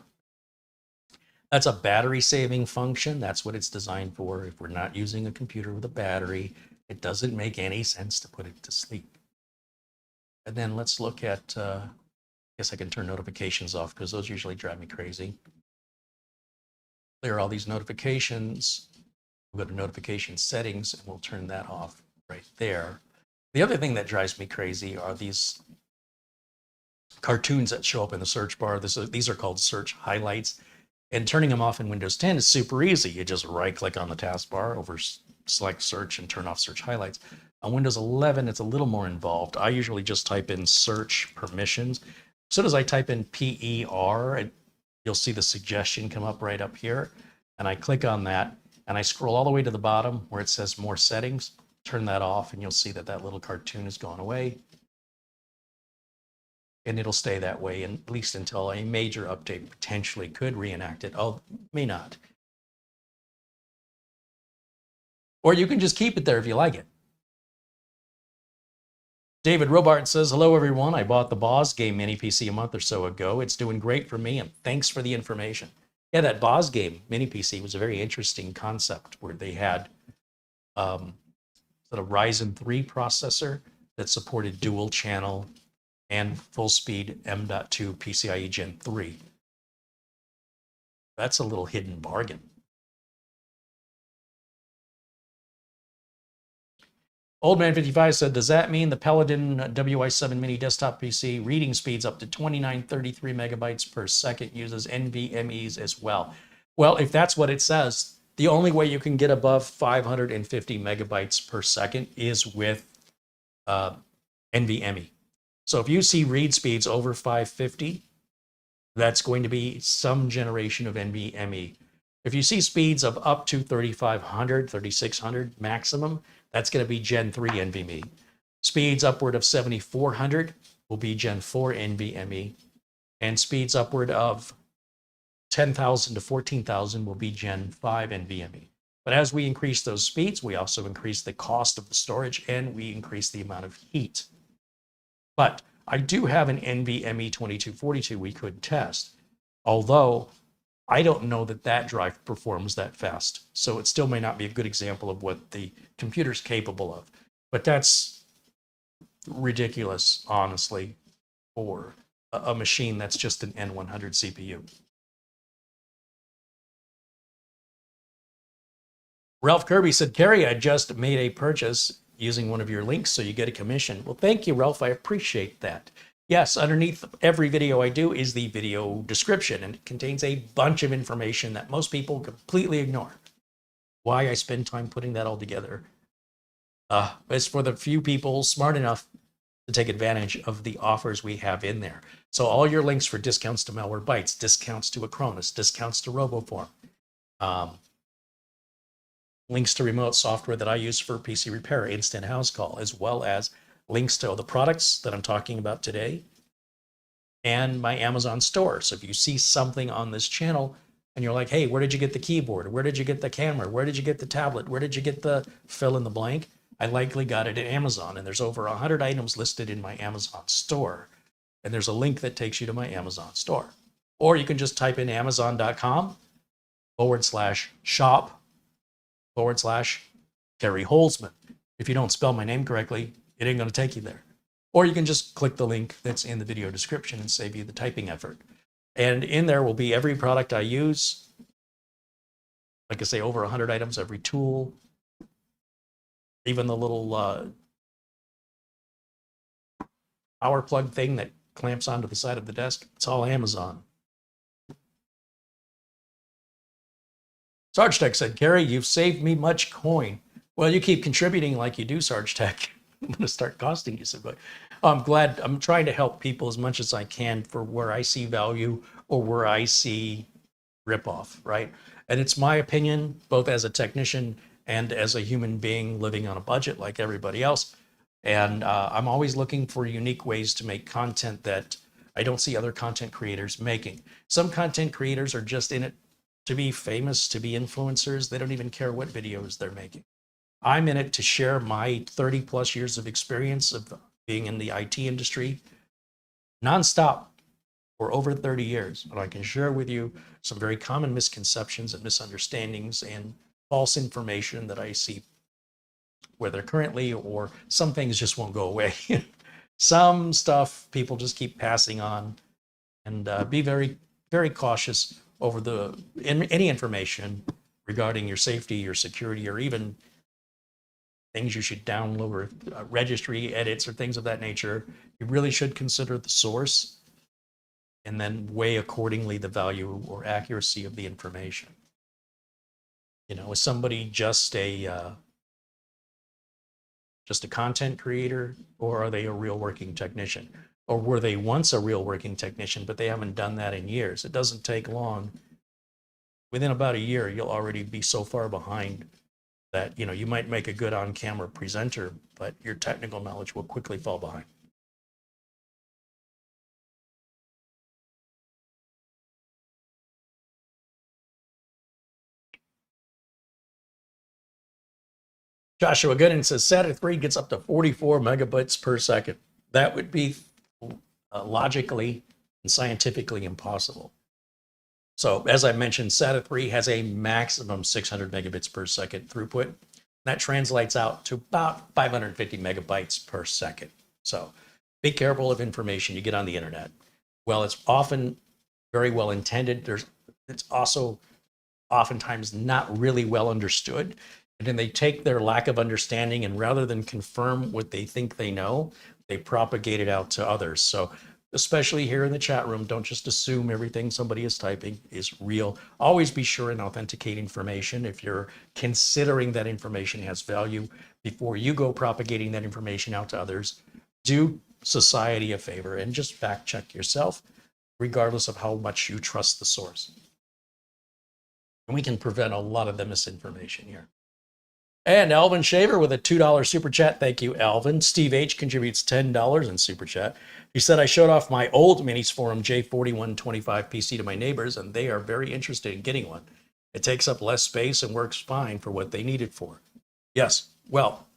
That's a battery saving function. That's what it's designed for. If we're not using a computer with a battery, it doesn't make any sense to put it to sleep. And then let's look at, I guess I can turn notifications off because those usually drive me crazy. Clear all these notifications. We'll go to notification settings and we'll turn that off right there. The other thing that drives me crazy are these cartoons that show up in the search bar. These are called search highlights. And turning them off in Windows 10 is super easy. You just right-click on the taskbar, select search, and turn off search highlights. On Windows 11, it's a little more involved. I usually just type in search permissions. As soon as I type in PER, you'll see the suggestion come up right up here. And I click on that, and I scroll all the way to the bottom where it says more settings. Turn that off, and you'll see that that little cartoon has gone away. And it'll stay that way, at least until a major update potentially could reenact it. Oh, may not. Or you can just keep it there if you like it. David Robart says, hello, everyone. I bought the Boss Game mini PC a month or so ago. It's doing great for me, and thanks for the information. Yeah, that Boss Game mini PC was a very interesting concept where they had sort of Ryzen 3 processor that supported dual channel and full speed M.2 PCIe Gen 3. That's a little hidden bargain. Old Man 55 said, does that mean the PELADN WI-7 mini desktop PC reading speeds up to 2933 megabytes per second uses NVMEs as well? Well, if that's what it says, the only way you can get above 550 megabytes per second is with NVMe. So if you see read speeds over 550, that's going to be some generation of NVMe. If you see speeds of up to 3500, 3600 maximum, that's going to be Gen 3 NVMe. Speeds upward of 7400 will be Gen 4 NVMe. And speeds upward of 10,000 to 14,000 will be Gen 5 NVMe. But as we increase those speeds, we also increase the cost of the storage and we increase the amount of heat. But I do have an NVMe 2242 we could test, although I don't know that that drive performs that fast. So it still may not be a good example of what the computer's capable of. But that's ridiculous, honestly, for a machine that's just an N100 CPU. Ralph Kirby said, Carey, I just made a purchase using one of your links, so you get a commission. Well, thank you, Ralph. I appreciate that. Yes, underneath every video I do is the video description, and it contains a bunch of information that most people completely ignore. Why I spend time putting that all together is for the few people smart enough to take advantage of the offers we have in there. So all your links for discounts to Malwarebytes, discounts to Acronis, discounts to RoboForm, links to remote software that I use for PC repair, Instant House Call, as well as links to all the products that I'm talking about today and my Amazon store. So if you see something on this channel and you're like, hey, where did you get the keyboard? Where did you get the camera? Where did you get the tablet? Where did you get the fill in the blank? I likely got it at Amazon, and there's over 100 items listed in my Amazon store. And there's a link that takes you to my Amazon store. Or you can just type in amazon.com/shop/CareyHolzman. If you don't spell my name correctly, it ain't going to take you there. Or you can just click the link that's in the video description and save you the typing effort. And in there will be every product I use. Like I say, over 100 items, every tool, even the little power plug thing that clamps onto the side of the desk. It's all Amazon. Sarge Tech said, Carey, you've saved me much coin. Well, you keep contributing like you do, Sarge Tech. I'm going to start costing you some. I'm glad. I'm trying to help people as much as I can for where I see value or where I see ripoff, right? And it's my opinion, both as a technician and as a human being living on a budget like everybody else. And I'm always looking for unique ways to make content that I don't see other content creators making. Some content creators are just in it to be famous, to be influencers. They don't even care what videos they're making. I'm in it to share my 30 plus years of experience of being in the IT industry nonstop for over 30 years. And I can share with you some very common misconceptions and misunderstandings and false information that I see, whether currently or some things just won't go away. Some stuff people just keep passing on, and be very, very cautious over any information regarding your safety, your security, or even things you should download or registry edits or things of that nature. You really should consider the source and then weigh accordingly the value or accuracy of the information. You know, is somebody just a content creator, or are they a real working technician? Or were they once a real working technician, but they haven't done that in years? It doesn't take long. Within about a year, you'll already be so far behind that, you know, you might make a good on-camera presenter, but your technical knowledge will quickly fall behind. Joshua Gooden says SATA 3 gets up to 44 megabytes per second. That would be logically and scientifically impossible. So as I mentioned, SATA 3 has a maximum 600 megabits per second throughput. That translates out to about 550 megabytes per second. So be careful of information you get on the internet. Well, it's often very well intended. It's also oftentimes not really well understood. And then they take their lack of understanding and rather than confirm what they think they know, they propagate it out to others. So especially here in the chat room, don't just assume everything somebody is typing is real. Always be sure and authenticate information if you're considering that information has value before you go propagating that information out to others. Do society a favor and just fact check yourself, regardless of how much you trust the source. And we can prevent a lot of the misinformation here. And Alvin Shaver with a $2 super chat. Thank you, Alvin. Steve H contributes $10 in super chat. He said, I showed off my old Minis Forum J4125 PC to my neighbors, and they are very interested in getting one. It takes up less space and works fine for what they need it for. Yes, well,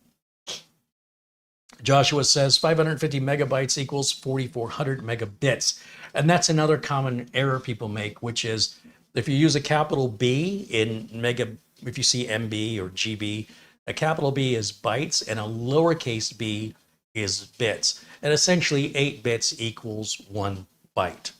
Joshua says 550 megabytes equals 4,400 megabits. And that's another common error people make, which is if you use a capital B in if you see MB or GB, a capital B is bytes and a lowercase b is bits. And essentially 8 bits equals 1 byte.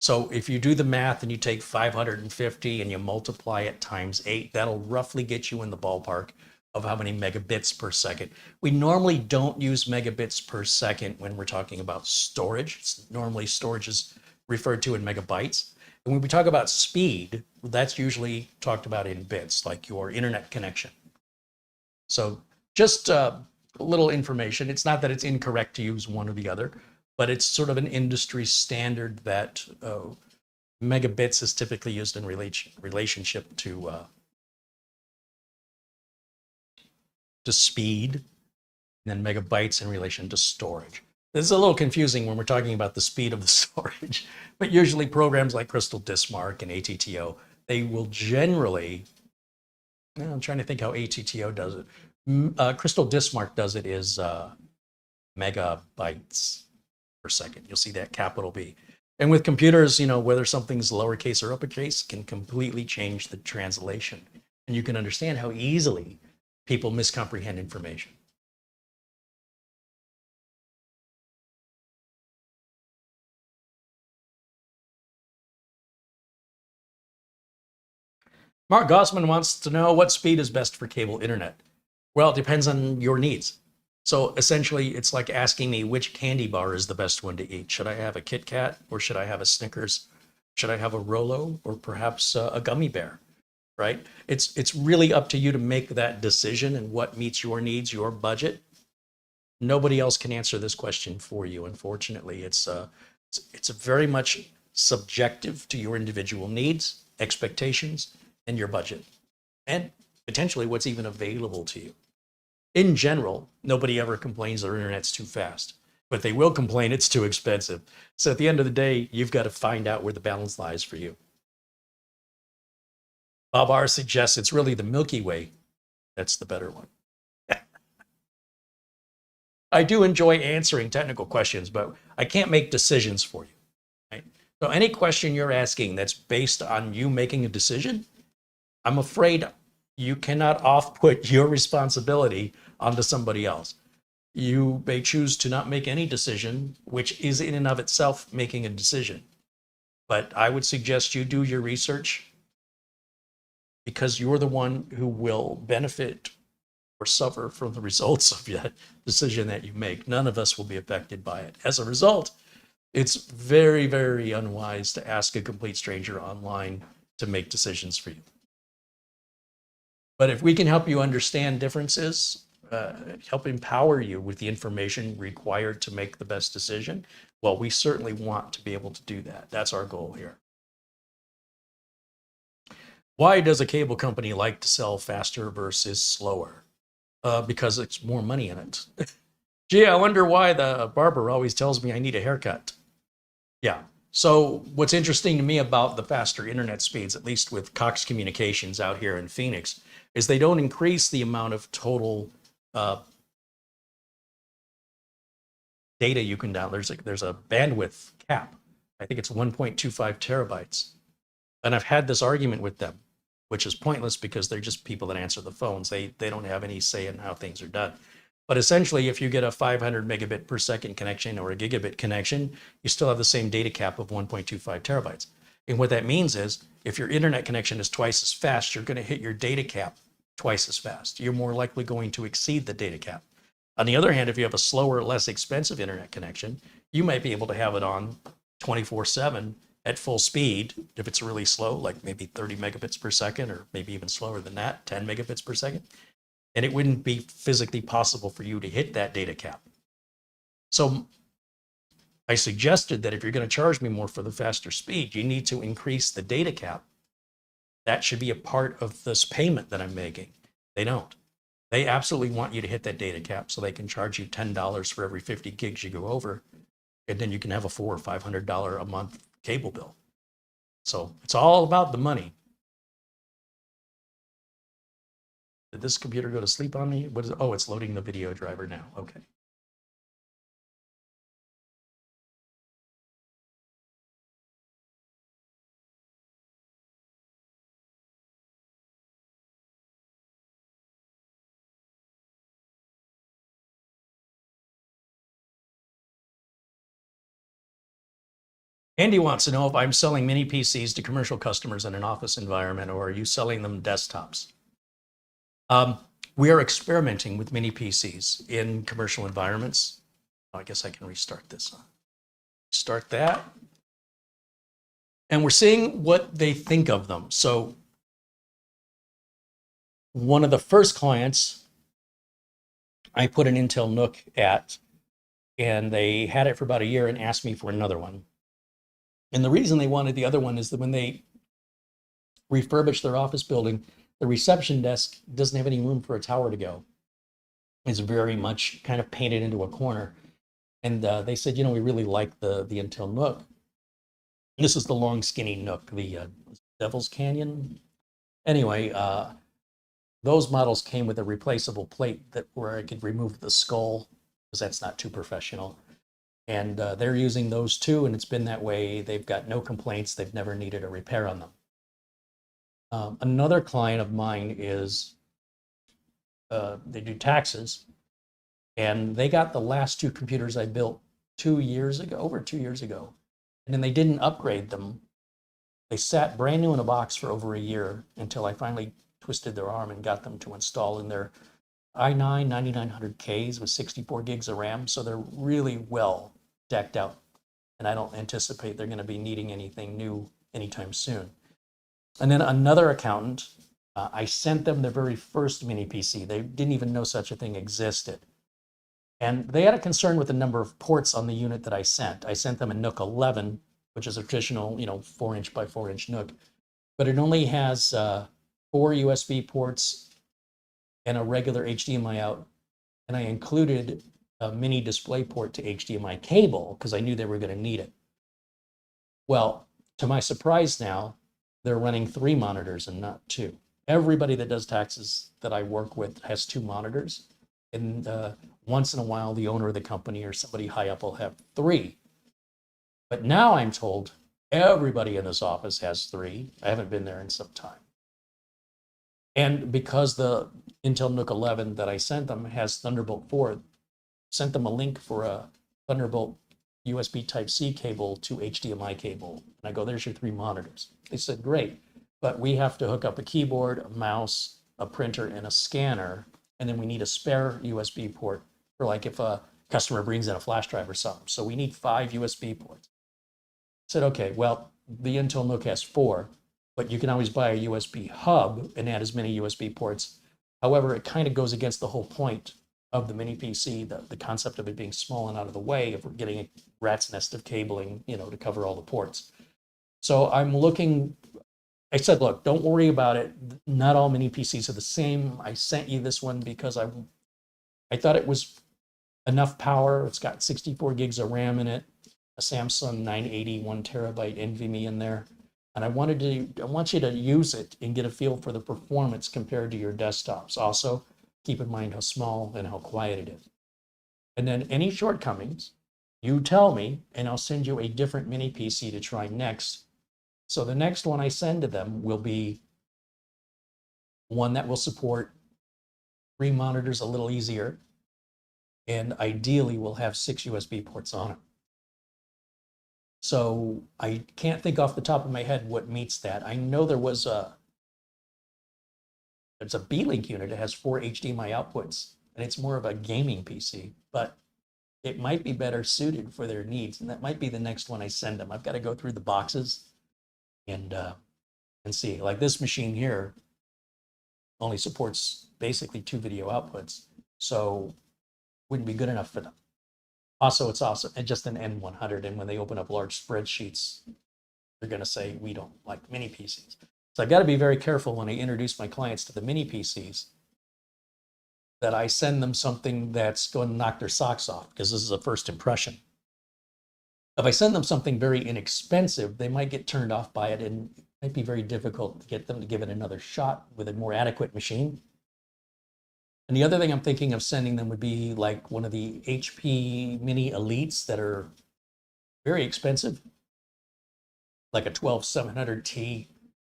So if you do the math and you take 550 and you multiply it times 8, that'll roughly get you in the ballpark of how many megabits per second. We normally don't use megabits per second when we're talking about storage. Normally storage is referred to in megabytes. And when we talk about speed, that's usually talked about in bits, like your internet connection. So just a little information. It's not that it's incorrect to use one or the other, but it's sort of an industry standard that megabits is typically used in relationship to speed, and then megabytes in relation to storage. This is a little confusing when we're talking about the speed of the storage, but usually programs like Crystal Diskmark and ATTO, they will generally, I'm trying to think how ATTO does it. Crystal Diskmark does it is megabytes per second. You'll see that capital B. And with computers, whether something's lowercase or uppercase can completely change the translation. And you can understand how easily people miscomprehend information. Mark Gossman wants to know what speed is best for cable internet. Well, it depends on your needs. So essentially, it's like asking me which candy bar is the best one to eat. Should I have a Kit Kat or should I have a Snickers? Should I have a Rolo or perhaps a gummy bear, right? It's really up to you to make that decision and what meets your needs, your budget. Nobody else can answer this question for you, unfortunately. It's very much subjective to your individual needs, expectations, and your budget, and potentially what's even available to you. In general, nobody ever complains their internet's too fast, but they will complain it's too expensive. So at the end of the day, you've got to find out where the balance lies for you. Bob R suggests it's really the Milky Way that's the better one. I do enjoy answering technical questions, but I can't make decisions for you. Right? So any question you're asking that's based on you making a decision, I'm afraid you cannot off-put your responsibility onto somebody else. You may choose to not make any decision, which is in and of itself making a decision. But I would suggest you do your research because you're the one who will benefit or suffer from the results of that decision that you make. None of us will be affected by it. As a result, it's very, very unwise to ask a complete stranger online to make decisions for you. But if we can help you understand differences, help empower you with the information required to make the best decision, well, we certainly want to be able to do that. That's our goal here. Why does a cable company like to sell faster versus slower? Because it's more money in it. Gee, I wonder why the barber always tells me I need a haircut. Yeah. So what's interesting to me about the faster internet speeds, at least with Cox Communications out here in Phoenix, is they don't increase the amount of total uh, data you can download. There's a bandwidth cap. I think it's 1.25 terabytes. And I've had this argument with them, which is pointless because they're just people that answer the phones. They don't have any say in how things are done. But essentially, if you get a 500 megabit per second connection or a gigabit connection, you still have the same data cap of 1.25 terabytes. And what that means is if your internet connection is twice as fast, you're going to hit your data cap twice as fast. You're more likely going to exceed the data cap. On the other hand, if you have a slower, less expensive internet connection, you might be able to have it on 24/7 at full speed. If it's really slow, like maybe 30 megabits per second, or maybe even slower than that, 10 megabits per second. And it wouldn't be physically possible for you to hit that data cap. So I suggested that if you're going to charge me more for the faster speed, you need to increase the data cap. That should be a part of this payment that I'm making. They don't. They absolutely want you to hit that data cap so they can charge you $10 for every 50 gigs you go over. And then you can have a $400 or $500 a month cable bill. So it's all about the money. Did this computer go to sleep on me? What is it? Oh, it's loading the video driver now. Okay. Andy wants to know if I'm selling mini PCs to commercial customers in an office environment, or are you selling them desktops? We are experimenting with mini PCs in commercial environments. I guess I can restart this. Start that. And we're seeing what they think of them. So one of the first clients I put an Intel NUC at, and they had it for about a year and asked me for another one. And the reason they wanted the other one is that when they refurbished their office building, the reception desk doesn't have any room for a tower to go. It's very much kind of painted into a corner. And they said, you know, we really like the Intel NUC. This is the long, skinny NUC, the Devil's Canyon. Anyway, those models came with a replaceable plate where I could remove the skull, because that's not too professional. And they're using those too, and it's been that way. They've got no complaints. They've never needed a repair on them. Another client of mine is, they do taxes, and they got the last two computers I built 2 years ago, over 2 years ago, and then they didn't upgrade them. They sat brand new in a box for over a year until I finally twisted their arm and got them to install in their i9 9900Ks with 64 gigs of RAM. So they're really well decked out, and I don't anticipate they're going to be needing anything new anytime soon. And then another accountant, I sent them their very first mini PC. They didn't even know such a thing existed. And they had a concern with the number of ports on the unit that I sent. I sent them a NUC 11, which is a traditional, 4-inch by 4-inch NUC, but it only has 4 USB ports and a regular HDMI out. And I included a mini display port to HDMI cable because I knew they were going to need it. Well, to my surprise now, they're running 3 monitors and not 2. Everybody that does taxes that I work with has 2 monitors. And once in a while, the owner of the company or somebody high up will have 3. But now I'm told everybody in this office has 3. I haven't been there in some time. And because the Intel NUC 11 that I sent them has Thunderbolt 4, sent them a link for a Thunderbolt USB Type-C cable to HDMI cable. And I go, there's your 3 monitors. They said, great, but we have to hook up a keyboard, a mouse, a printer, and a scanner. And then we need a spare USB port for like if a customer brings in a flash drive or something. So we need 5 USB ports. I said, okay, well, the Intel NUC has 4, but you can always buy a USB hub and add as many USB ports. However, it kind of goes against the whole point of the mini PC, the concept of it being small and out of the way if we're getting a rat's nest of cabling, to cover all the ports. So I'm looking, I said, look, don't worry about it. Not all mini PCs are the same. I sent you this one because I thought it was enough power. It's got 64 gigs of RAM in it, a Samsung 980 1 terabyte NVMe in there. And I want you to use it and get a feel for the performance compared to your desktops. Also, keep in mind how small and how quiet it is. And then any shortcomings, you tell me, and I'll send you a different mini PC to try next. So the next one I send to them will be one that will support 3 monitors a little easier, and ideally will have 6 USB ports on it. So I can't think off the top of my head what meets that. I know there's a B-Link unit that has 4 HDMI outputs, and it's more of a gaming PC, but it might be better suited for their needs, and that might be the next one I send them. I've got to go through the boxes and see. Like this machine here only supports basically 2 video outputs, so wouldn't be good enough for them. Also, it's also just an N100, and when they open up large spreadsheets, they're going to say, we don't like mini PCs. So I've got to be very careful when I introduce my clients to the mini PCs that I send them something that's going to knock their socks off, because this is a first impression. If I send them something very inexpensive, they might get turned off by it, and it might be very difficult to get them to give it another shot with a more adequate machine. And the other thing I'm thinking of sending them would be like one of the HP Mini Elites that are very expensive, like a 12700T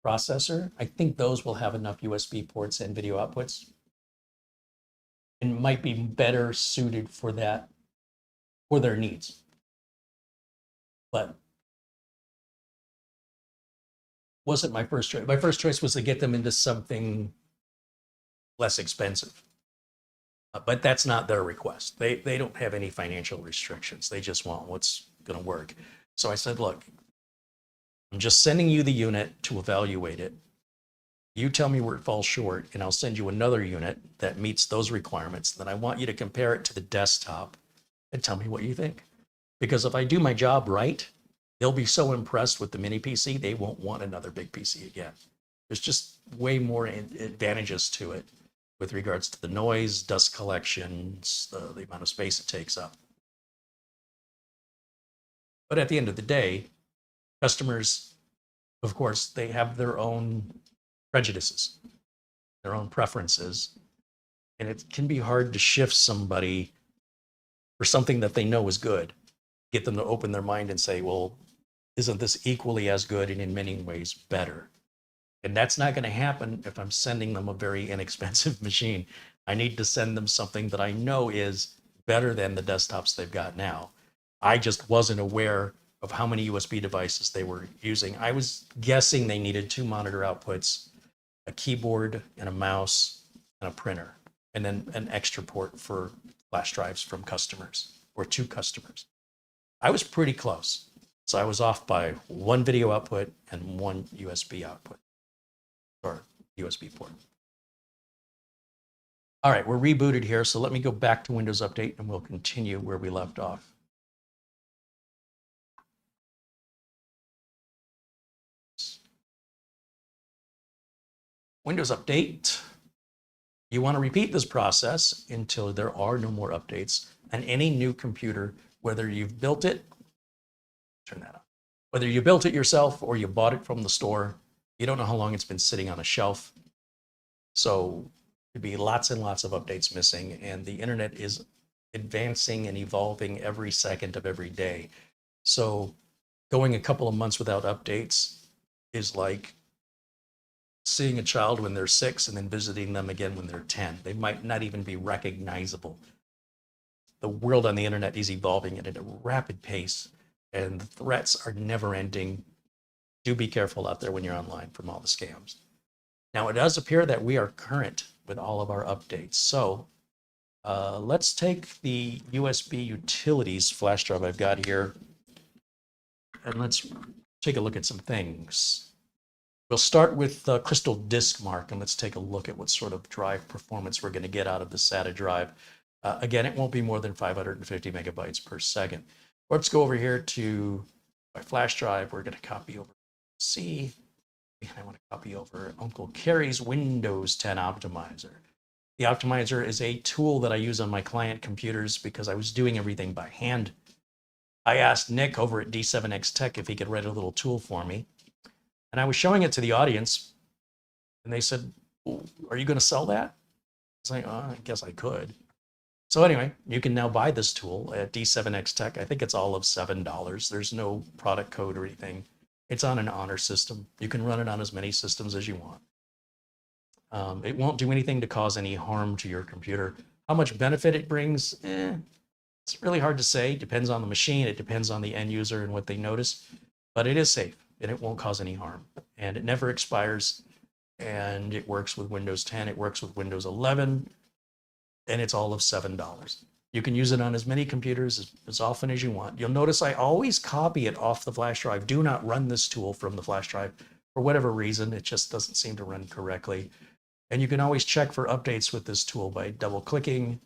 processor. I think those will have enough USB ports and video outputs, and might be better suited for that, for their needs. But wasn't my first choice. My first choice was to get them into something less expensive. But that's not their request. They don't have any financial restrictions. They just want what's going to work. So I said, look, I'm just sending you the unit to evaluate it. You tell me where it falls short, and I'll send you another unit that meets those requirements. Then I want you to compare it to the desktop and tell me what you think. Because if I do my job right, they'll be so impressed with the mini PC, they won't want another big PC again. There's just way more advantages to it with regards to the noise, dust collections, the amount of space it takes up. But at the end of the day, customers, of course, they have their own prejudices, their own preferences, and it can be hard to shift somebody for something that they know is good, get them to open their mind and say, well, isn't this equally as good and in many ways better? And that's not going to happen if I'm sending them a very inexpensive machine. I need to send them something that I know is better than the desktops they've got now. I just wasn't aware of how many USB devices they were using. I was guessing they needed 2 monitor outputs, a keyboard and a mouse and a printer, and then an extra port for flash drives from customers or 2 customers. I was pretty close. So I was off by 1 video output and 1 USB output, or USB port. All right, we're rebooted here, so let me go back to Windows Update and we'll continue where we left off. Windows Update. You want to repeat this process until there are no more updates on any new computer, whether you've built it, turn that on, whether you built it yourself or you bought it from the store. You don't know how long it's been sitting on a shelf. So there'd be lots and lots of updates missing, and the internet is advancing and evolving every second of every day. So going a couple of months without updates is like seeing a child when they're 6 and then visiting them again when they're 10. They might not even be recognizable. The world on the internet is evolving at a rapid pace, and the threats are never ending. Do be careful out there when you're online from all the scams. Now, it does appear that we are current with all of our updates. So let's take the USB utilities flash drive I've got here, and let's take a look at some things. We'll start with Crystal Disk Mark, and let's take a look at what sort of drive performance we're going to get out of the SATA drive. Again, it won't be more than 550 megabytes per second. Let's go over here to my flash drive. We're going to copy over C, and I want to copy over Uncle Carey's Windows 10 Optimizer. The Optimizer is a tool that I use on my client computers because I was doing everything by hand. I asked Nick over at D7X Tech if he could write a little tool for me. And I was showing it to the audience, and they said, are you going to sell that? It's like, oh, I guess I could. So anyway, you can now buy this tool at D7X Tech. I think it's all of $7. There's no product code or anything. It's on an honor system. You can run it on as many systems as you want. It won't do anything to cause any harm to your computer. How much benefit it brings, it's really hard to say. It depends on the machine. It depends on the end user and what they notice. But it is safe, and it won't cause any harm. And it never expires, and it works with Windows 10. It works with Windows 11, and it's all of $7. You can use it on as many computers as often as you want. You'll notice I always copy it off the flash drive. Do not run this tool from the flash drive. For whatever reason, it just doesn't seem to run correctly. And you can always check for updates with this tool by double-clicking.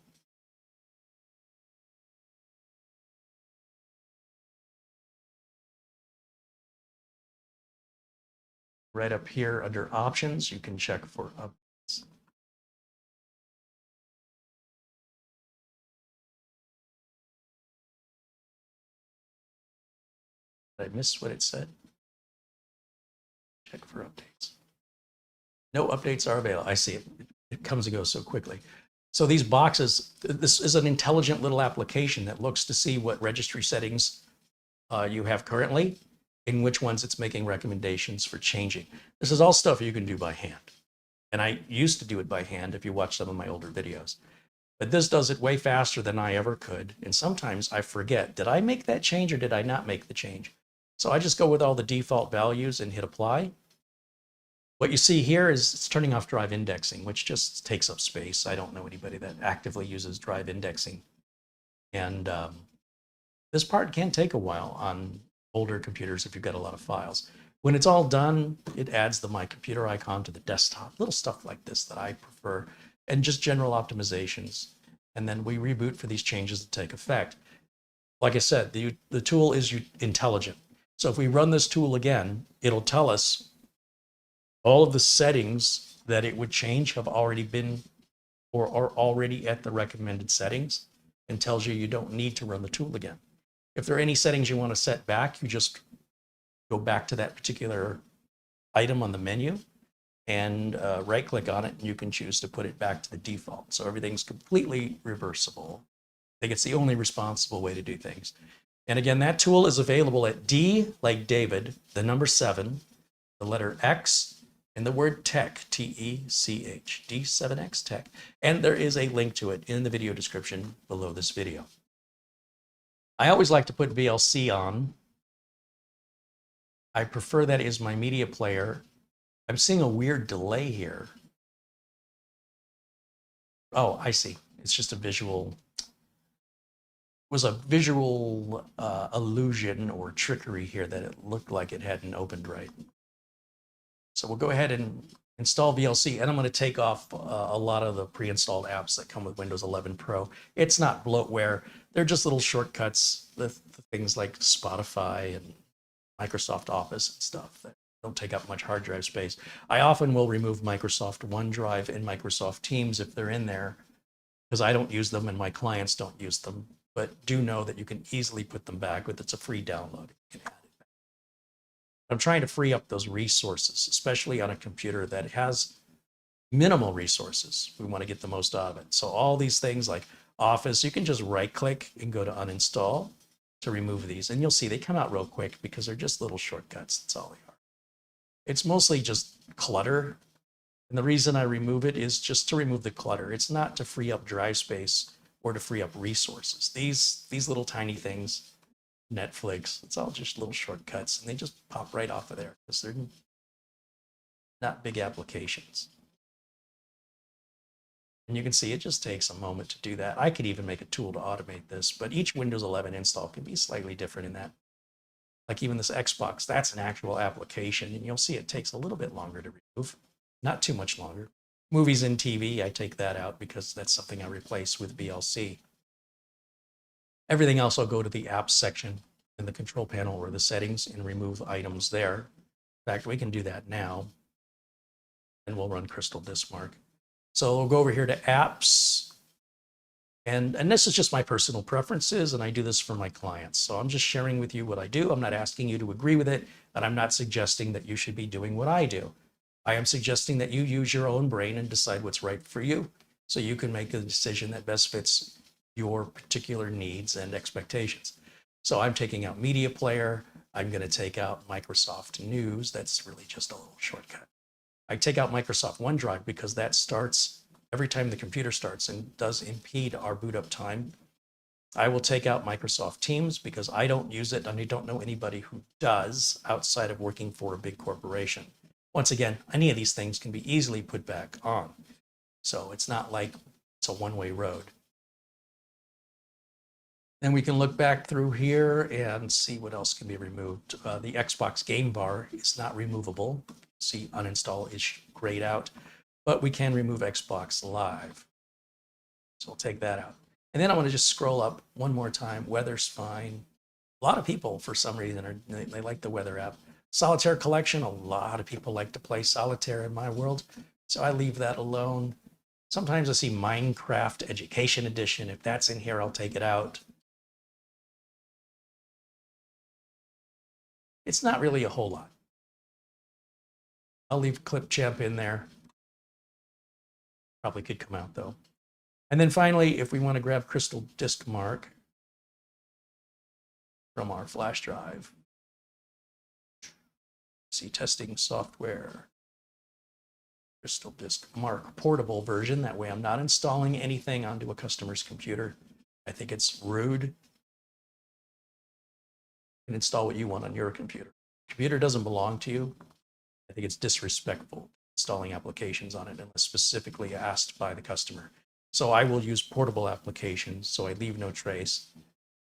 Right up here under Options, you can check for updates. Did I miss what it said? Check for updates. No updates are available. I see it. It comes and goes so quickly. So these boxes, this is an intelligent little application that looks to see what registry settings you have currently, and which ones it's making recommendations for changing. This is all stuff you can do by hand. And I used to do it by hand if you watch some of my older videos. But this does it way faster than I ever could. And sometimes I forget, did I make that change or did I not make the change? So I just go with all the default values and hit apply. What you see here is it's turning off drive indexing, which just takes up space. I don't know anybody that actively uses drive indexing. And this part can take a while on older computers if you've got a lot of files. When it's all done, it adds the My Computer icon to the desktop, little stuff like this that I prefer, and just general optimizations. And then we reboot for these changes to take effect. Like I said, the tool is intelligent. So if we run this tool again, it'll tell us all of the settings that it would change have already been or are already at the recommended settings, and tells you you don't need to run the tool again. If there are any settings you want to set back, you just go back to that particular item on the menu and right click on it, and you can choose to put it back to the default. So everything's completely reversible. I think it's the only responsible way to do things. And again, that tool is available at D, like David, the number 7, the letter X, and the word tech, T-E-C-H, D7X Tech. And there is a link to it in the video description below this video. I always like to put VLC on. I prefer that as my media player. I'm seeing a weird delay here. Oh, I see. It's just a visual. It was a visual illusion or trickery here that it looked like it hadn't opened right. So we'll go ahead and install VLC, and I'm going to take off a lot of the pre-installed apps that come with Windows 11 Pro. It's not bloatware. They're just little shortcuts, the things like Spotify and Microsoft Office and stuff that don't take up much hard drive space. I often will remove Microsoft OneDrive and Microsoft Teams if they're in there, because I don't use them and my clients don't use them. But do know that you can easily put them back with it's a free download. You can add it back. I'm trying to free up those resources, especially on a computer that has minimal resources. We want to get the most out of it. So all these things like Office, you can just right click and go to uninstall to remove these. And you'll see they come out real quick because they're just little shortcuts. That's all they are. It's mostly just clutter. And the reason I remove it is just to remove the clutter. It's not to free up drive space or to free up resources. These little tiny things, Netflix, it's all just little shortcuts, and they just pop right off of there because they're not big applications. And you can see it just takes a moment to do that. I could even make a tool to automate this, but each Windows 11 install can be slightly different in that. Like even this Xbox, that's an actual application, and you'll see it takes a little bit longer to remove, not too much longer. Movies and TV, I take that out because that's something I replace with VLC. Everything else, I'll go to the apps section in the control panel or the settings and remove items there. In fact, we can do that now, and we'll run Crystal Diskmark. So we'll go over here to apps, and this is just my personal preferences, and I do this for my clients. So I'm just sharing with you what I do. I'm not asking you to agree with it, and I'm not suggesting that you should be doing what I do. I am suggesting that you use your own brain and decide what's right for you. so you can make a decision that best fits your particular needs and expectations. So I'm taking out Media Player. I'm going to take out Microsoft News. That's really just a little shortcut. I take out Microsoft OneDrive because that starts every time the computer starts and does impede our boot up time. I will take out Microsoft Teams because I don't use it and I don't know anybody who does outside of working for a big corporation. Once again, any of these things can be easily put back on. So it's not like it's a one-way road. Then we can look back through here and see what else can be removed. The Xbox game bar is not removable. See, uninstall is grayed out, but we can remove Xbox Live. So we'll take that out. And then I want to just scroll up one more time. Weather's fine. A lot of people, for some reason, they like the weather app. Solitaire Collection, a lot of people like to play solitaire in my world, so I leave that alone. Sometimes I see Minecraft Education Edition. If that's in here, I'll take it out. It's not really a whole lot. I'll leave Clipchamp in there. Probably could come out though. And then finally, if we want to grab Crystal Disk Mark from our flash drive, see testing software, Crystal Disk Mark portable version. That way I'm not installing anything onto a customer's computer. I think it's rude. You can install what you want on your computer. Computer doesn't belong to you. I think it's disrespectful installing applications on it unless specifically asked by the customer. So I will use portable applications so I leave no trace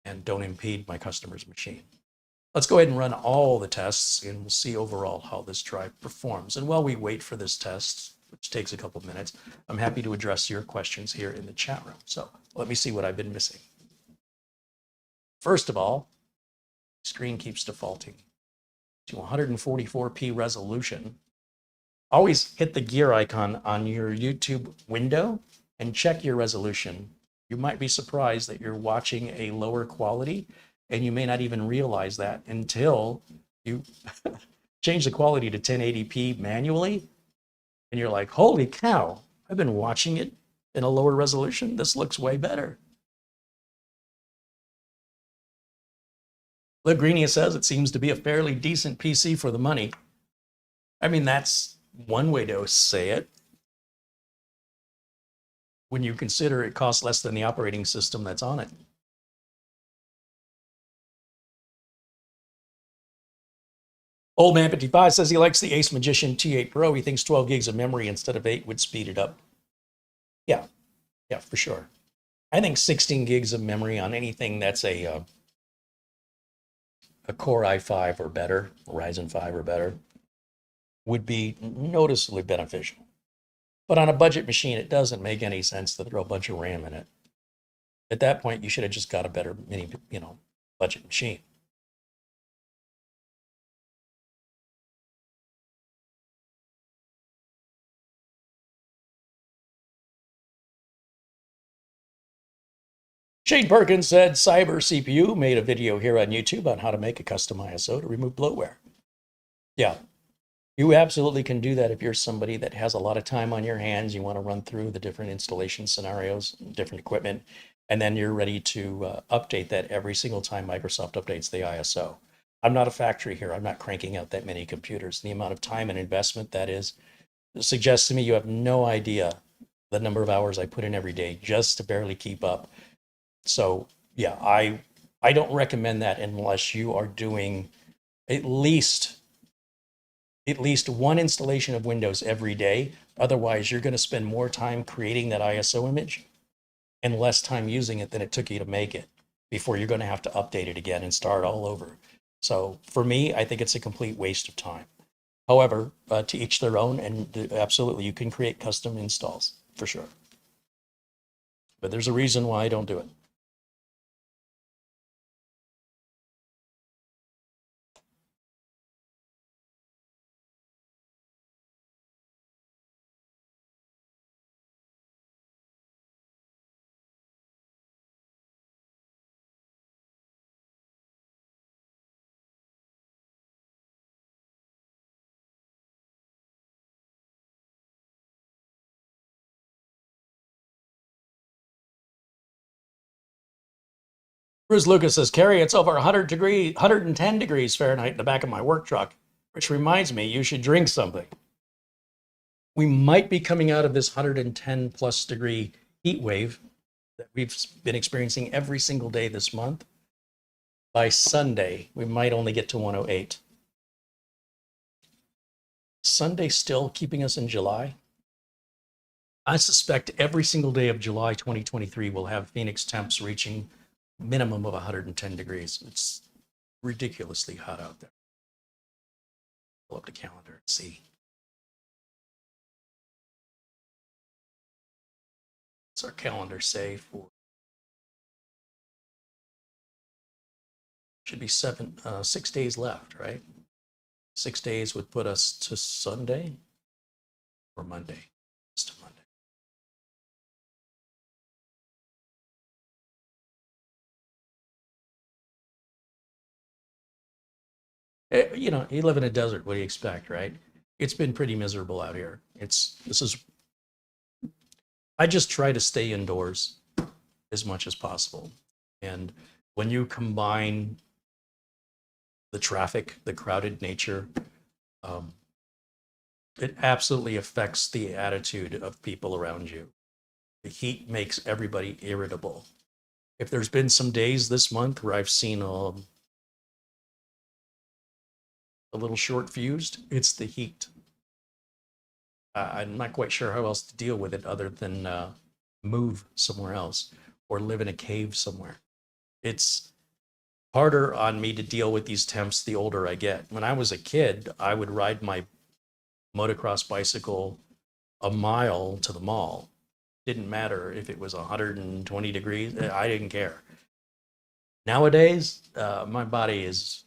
and don't impede my customer's machine. Let's go ahead and run all the tests and we'll see overall how this drive performs. And while we wait for this test, which takes a couple minutes, I'm happy to address your questions here in the chat room. So let me see what I've been missing. First of all, screen keeps defaulting to 144p resolution. Always hit the gear icon on your YouTube window and check your resolution. You might be surprised that you're watching a lower quality and you may not even realize that until you change the quality to 1080p manually and you're like, holy cow, I've been watching it in a lower resolution. This looks way better. Lagrinia says it seems to be a fairly decent PC for the money. I mean, that's one way to say it. When you consider it costs less than the operating system that's on it. Old Man 55 says he likes the Ace Magician T8 Pro. He thinks 12 gigs of memory instead of 8 would speed it up. Yeah, for sure. I think 16 gigs of memory on anything that's a Core i5 or better, Ryzen 5 or better, would be noticeably beneficial. But on a budget machine, it doesn't make any sense to throw a bunch of RAM in it. At that point, you should have just got a better budget machine. Shane Perkins said Cyber CPU made a video here on YouTube on how to make a custom ISO to remove bloatware. Yeah, you absolutely can do that if you're somebody that has a lot of time on your hands. You want to run through the different installation scenarios, different equipment, and then you're ready to update that every single time Microsoft updates the ISO. I'm not a factory here. I'm not cranking out that many computers. The amount of time and investment that is suggests to me you have no idea the number of hours I put in every day just to barely keep up. So yeah, I don't recommend that unless you are doing at least one installation of Windows every day. Otherwise, you're going to spend more time creating that ISO image and less time using it than it took you to make it before you're going to have to update it again and start all over. So for me, I think it's a complete waste of time. However, to each their own, and absolutely, you can create custom installs for sure. But there's a reason why I don't do it. Bruce Lucas says, Carey, it's over 110 degrees Fahrenheit in the back of my work truck, which reminds me, you should drink something. We might be coming out of this 110 plus degree heat wave that we've been experiencing every single day this month. By Sunday, we might only get to 108. Sunday still keeping us in July. I suspect every single day of July 2023 will have Phoenix temps reaching minimum of 110 degrees. It's ridiculously hot out there. Pull up the calendar and see. What's our calendar say for? Should be 6 days left, right? 6 days would put us to Sunday or Monday. It's to Monday. You know, you live in a desert. What do you expect, right? It's been pretty miserable out here. I just try to stay indoors as much as possible. And when you combine the traffic, the crowded nature, it absolutely affects the attitude of people around you. The heat makes everybody irritable. If there's been some days this month where I've seen a little short fused, it's the heat. I'm not quite sure how else to deal with it other than move somewhere else or live in a cave somewhere. It's harder on me to deal with these temps the older I get. When I was a kid, I would ride my motocross bicycle a mile to the mall. Didn't matter if it was 120 degrees, I didn't care. Nowadays, my body is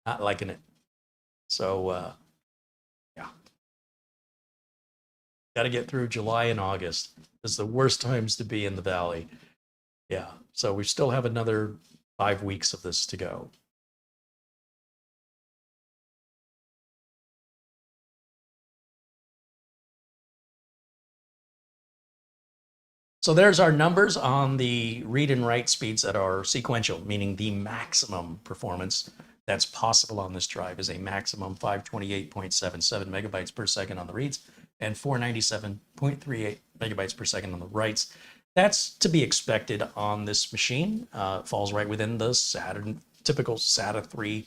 not liking it. So, yeah. Got to get through July and August. It's the worst times to be in the valley. Yeah, so we still have another 5 weeks of this to go. So there's our numbers on the read and write speeds that are sequential, meaning the maximum performance that's possible on this drive is a maximum 528.77 megabytes per second on the reads and 497.38 megabytes per second on the writes. That's to be expected on this machine. It falls right within the typical SATA 3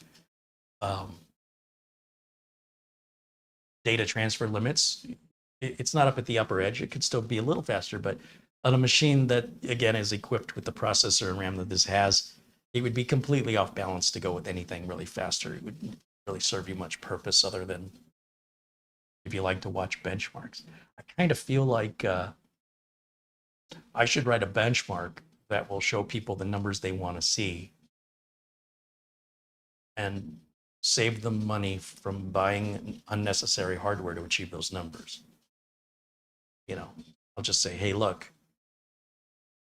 data transfer limits. It's not up at the upper edge. It could still be a little faster, but on a machine that, again, is equipped with the processor and RAM that this has, it would be completely off balance to go with anything really faster. It wouldn't really serve you much purpose other than if you like to watch benchmarks. I kind of feel like I should write a benchmark that will show people the numbers they want to see and save them money from buying unnecessary hardware to achieve those numbers. You know, I'll just say, hey, look,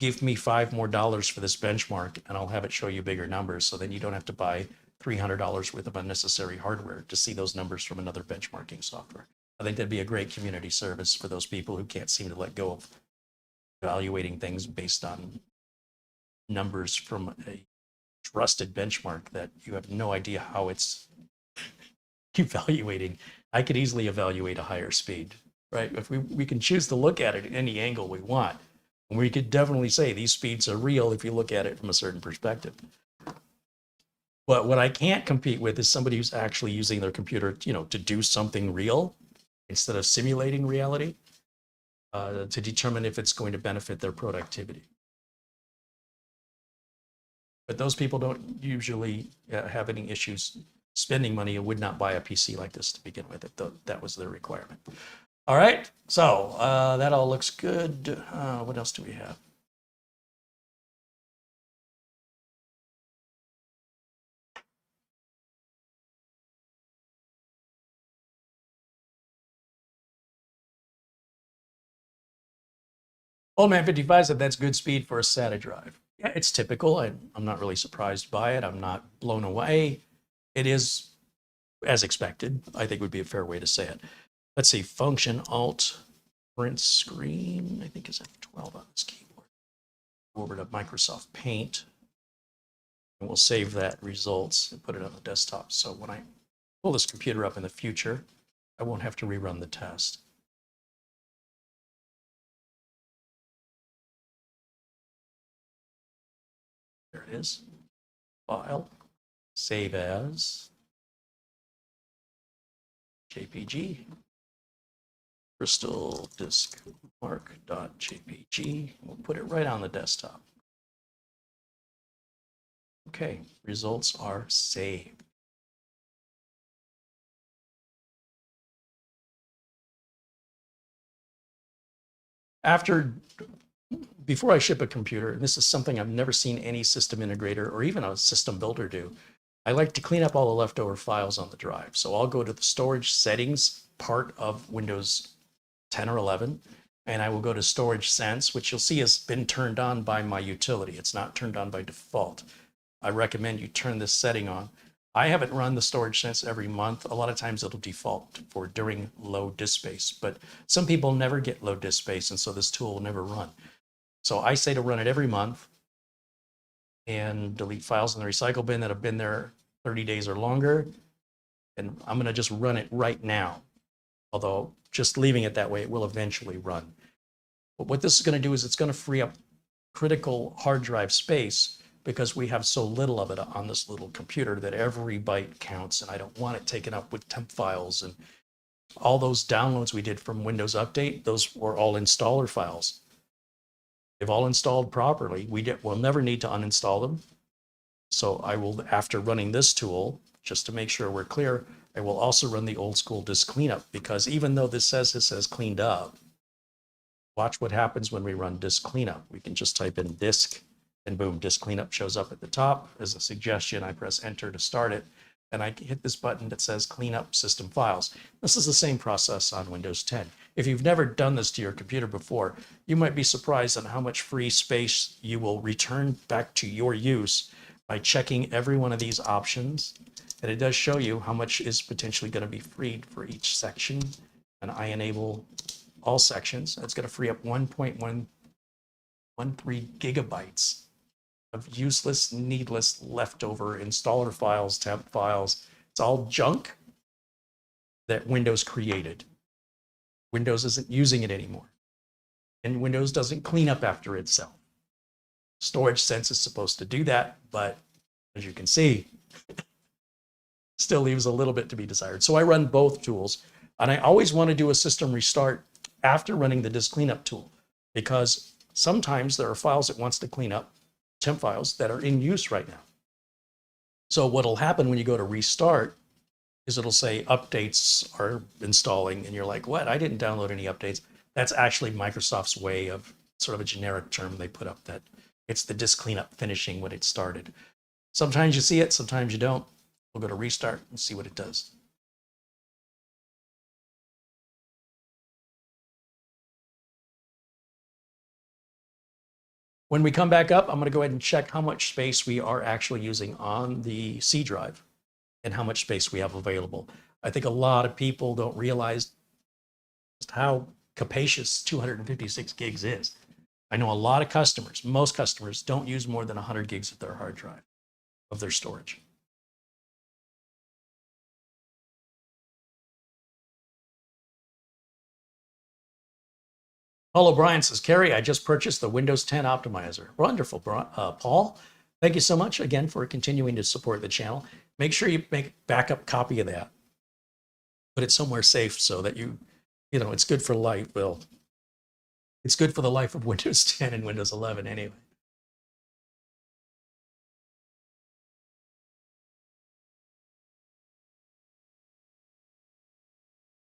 give me $5 more for this benchmark and I'll have it show you bigger numbers, so then you don't have to buy $300 worth of unnecessary hardware to see those numbers from another benchmarking software. I think that'd be a great community service for those people who can't seem to let go of evaluating things based on numbers from a trusted benchmark that you have no idea how it's evaluating. I could easily evaluate a higher speed, right? If we can choose to look at it at any angle we want. And we could definitely say these speeds are real if you look at it from a certain perspective. But what I can't compete with is somebody who's actually using their computer, to do something real instead of simulating reality, to determine if it's going to benefit their productivity. But those people don't usually have any issues spending money and would not buy a PC like this to begin with, if that was their requirement. All right, so that all looks good. What else do we have? Old Man 55 said that's good speed for a SATA drive. Yeah, it's typical. I'm not really surprised by it. I'm not blown away. It is as expected, I think would be a fair way to say it. Let's see, Function Alt Print Screen, I think is F12 on this keyboard. Go over to Microsoft Paint. And we'll save that results and put it on the desktop. So when I pull this computer up in the future, I won't have to rerun the test. There it is. File, save as JPG, crystal disk mark.jpg. We'll put it right on the desktop. Okay, results are saved. Before I ship a computer, and this is something I've never seen any system integrator or even a system builder do, I like to clean up all the leftover files on the drive. So I'll go to the storage settings part of Windows 10 or 11, and I will go to Storage Sense, which you'll see has been turned on by my utility. It's not turned on by default. I recommend you turn this setting on. I haven't run the Storage Sense every month. A lot of times it'll default for during low disk space, but some people never get low disk space, and so this tool will never run. So I say to run it every month and delete files in the recycle bin that have been there 30 days or longer. And I'm going to just run it right now. Although just leaving it that way, it will eventually run. But what this is going to do is it's going to free up critical hard drive space because we have so little of it on this little computer that every byte counts, and I don't want it taken up with temp files. And all those downloads we did from Windows Update, those were all installer files. They've all installed properly. We'll never need to uninstall them. So I will, after running this tool, just to make sure we're clear, I will also run the old school disk cleanup, because even though this says cleaned up, watch what happens when we run disk cleanup. We can just type in disk and boom, disk cleanup shows up at the top. As a suggestion, I press enter to start it, and I hit this button that says clean up system files. This is the same process on Windows 10. If you've never done this to your computer before, you might be surprised on how much free space you will return back to your use by checking every one of these options. And it does show you how much is potentially going to be freed for each section. And I enable all sections. That's going to free up 1.113 gigabytes of useless, needless, leftover installer files, temp files. It's all junk that Windows created. Windows isn't using it anymore. And Windows doesn't clean up after itself. Storage Sense is supposed to do that, but as you can see, still leaves a little bit to be desired. So I run both tools, and I always want to do a system restart after running the disk cleanup tool, because sometimes there are files it wants to clean up, temp files that are in use right now. So what'll happen when you go to restart is it'll say updates are installing, and you're like, what? I didn't download any updates. That's actually Microsoft's way of sort of a generic term they put up, that it's the disk cleanup finishing when it started. Sometimes you see it, sometimes you don't. We'll go to restart and see what it does. When we come back up, I'm going to go ahead and check how much space we are actually using on the C drive and how much space we have available. I think a lot of people don't realize just how capacious 256 gigs is. I know a lot of customers, most customers, don't use more than 100 gigs of their hard drive, of their storage. Paul O'Brien says, Carey, I just purchased the Windows 10 optimizer. Wonderful, Paul. Thank you so much again for continuing to support the channel. Make sure you make a backup copy of that. Put it somewhere safe so that it's good for life. Well, it's good for the life of Windows 10 and Windows 11 anyway.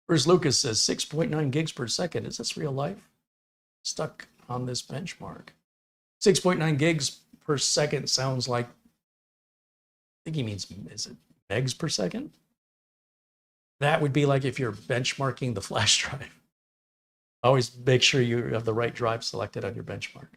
Bruce Lucas says 6.9 gigs per second. Is this real life? Stuck on this benchmark. 6.9 gigs per second sounds like, I think he means, is it megs per second? That would be like if you're benchmarking the flash drive. Always make sure you have the right drive selected on your benchmark.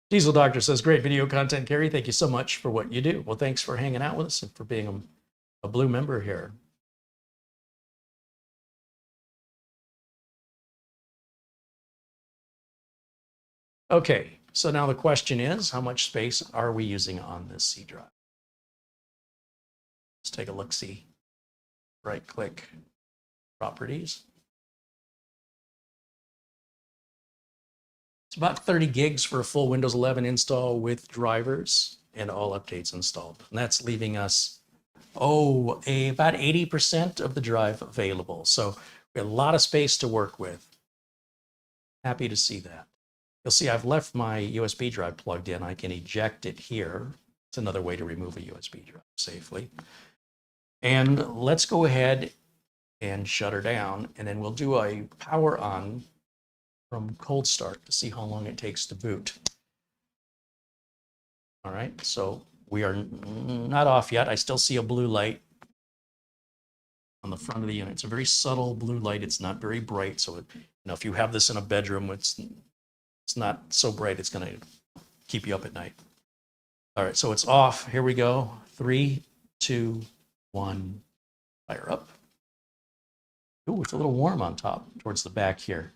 Diesel Doctor says, great video content, Carey. Thank you so much for what you do. Well, thanks for hanging out with us and for being a blue member here. Okay, so now the question is, how much space are we using on this C drive? Let's take a look-see. Right-click, Properties. It's about 30 gigs for a full Windows 11 install with drivers and all updates installed. And that's leaving us, about 80% of the drive available. So we have a lot of space to work with. Happy to see that. You'll see I've left my USB drive plugged in. I can eject it here. It's another way to remove a USB drive safely. And let's go ahead and shut her down, and then we'll do a power on from cold start to see how long it takes to boot. All right, so we are not off yet. I still see a blue light on the front of the unit. It's a very subtle blue light. It's not very bright. So, if you have this in a bedroom, it's not so bright. It's going to keep you up at night. All right, so it's off. Here we go. 3, 2, 1, fire up. Ooh, it's a little warm on top towards the back here.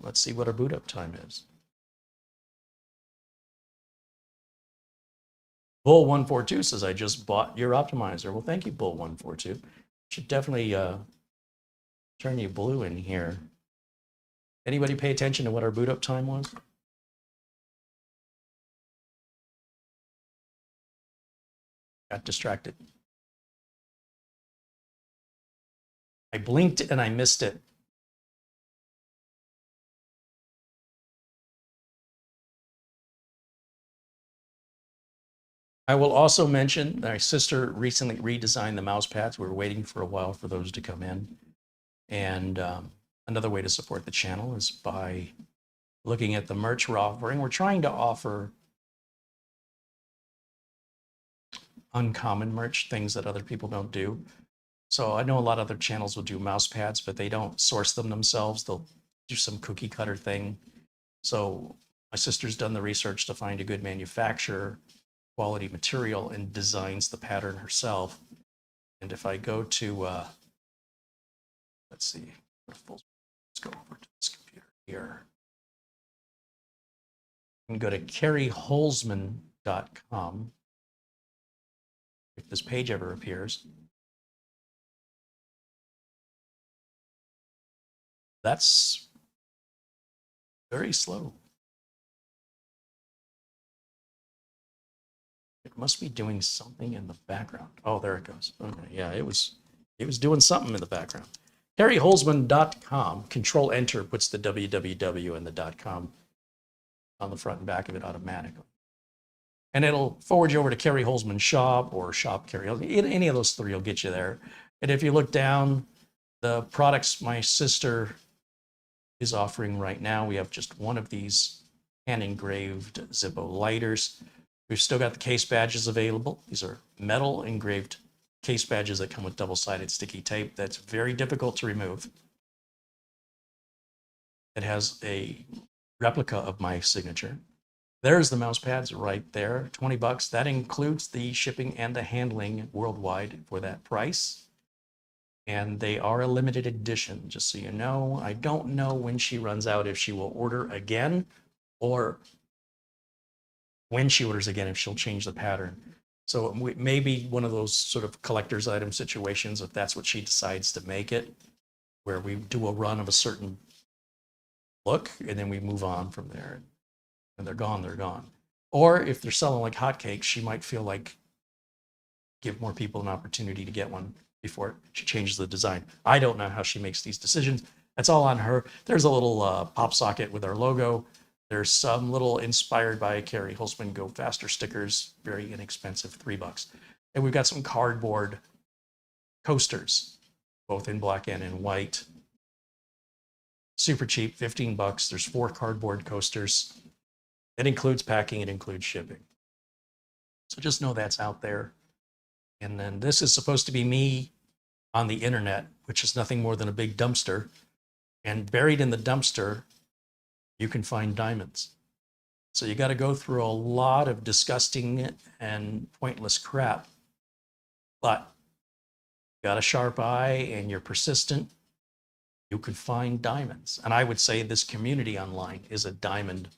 Let's see what our boot up time is. Bull142 says, I just bought your optimizer. Well, thank you, Bull142. Should definitely turn you blue in here. Anybody pay attention to what our boot up time was? Got distracted. I blinked and I missed it. I will also mention my sister recently redesigned the mouse pads. We were waiting for a while for those to come in. And another way to support the channel is by looking at the merch we're offering. We're trying to offer uncommon merch, things that other people don't do. So I know a lot of other channels will do mouse pads, but they don't source them themselves. They'll do some cookie cutter thing. So my sister's done the research to find a good manufacturer, quality material, and designs the pattern herself. And if I go to, let's see, let's go over to this computer here. You can go to careyholzman.com. If this page ever appears. That's very slow. It must be doing something in the background. Oh, there it goes. Okay, yeah, it was doing something in the background. CareyHolzman.com. Control Enter puts the www and the .com on the front and back of it automatically. And it'll forward you over to Carey Holzman Shop or Shop Carey Holzman. Any of those three will get you there. And if you look down, the products my sister is offering right now, we have just one of these hand-engraved Zippo lighters. We've still got the case badges available. These are metal engraved case badges that come with double-sided sticky tape. That's very difficult to remove. It has a replica of my signature. There's the mouse pads right there, 20 bucks. That includes the shipping and the handling worldwide for that price. And they are a limited edition, just so you know. I don't know when she runs out, if she will order again, or when she orders again, if she'll change the pattern. So maybe one of those sort of collector's item situations, if that's what she decides to make it, where we do a run of a certain look, and then we move on from there. And they're gone, they're gone. Or if they're selling like hotcakes, she might feel like give more people an opportunity to get one before she changes the design. I don't know how she makes these decisions. That's all on her. There's a little pop socket with our logo. There's some little inspired by Carey Holzman Go Faster stickers, very inexpensive, $3. And we've got some cardboard coasters, both in black and in white. Super cheap, 15 bucks. There's 4 cardboard coasters. It includes packing, it includes shipping. So just know that's out there. And then this is supposed to be me on the internet, which is nothing more than a big dumpster. And buried in the dumpster, you can find diamonds. So you got to go through a lot of disgusting and pointless crap. But you got a sharp eye and you're persistent, you could find diamonds. And I would say this community online is a diamond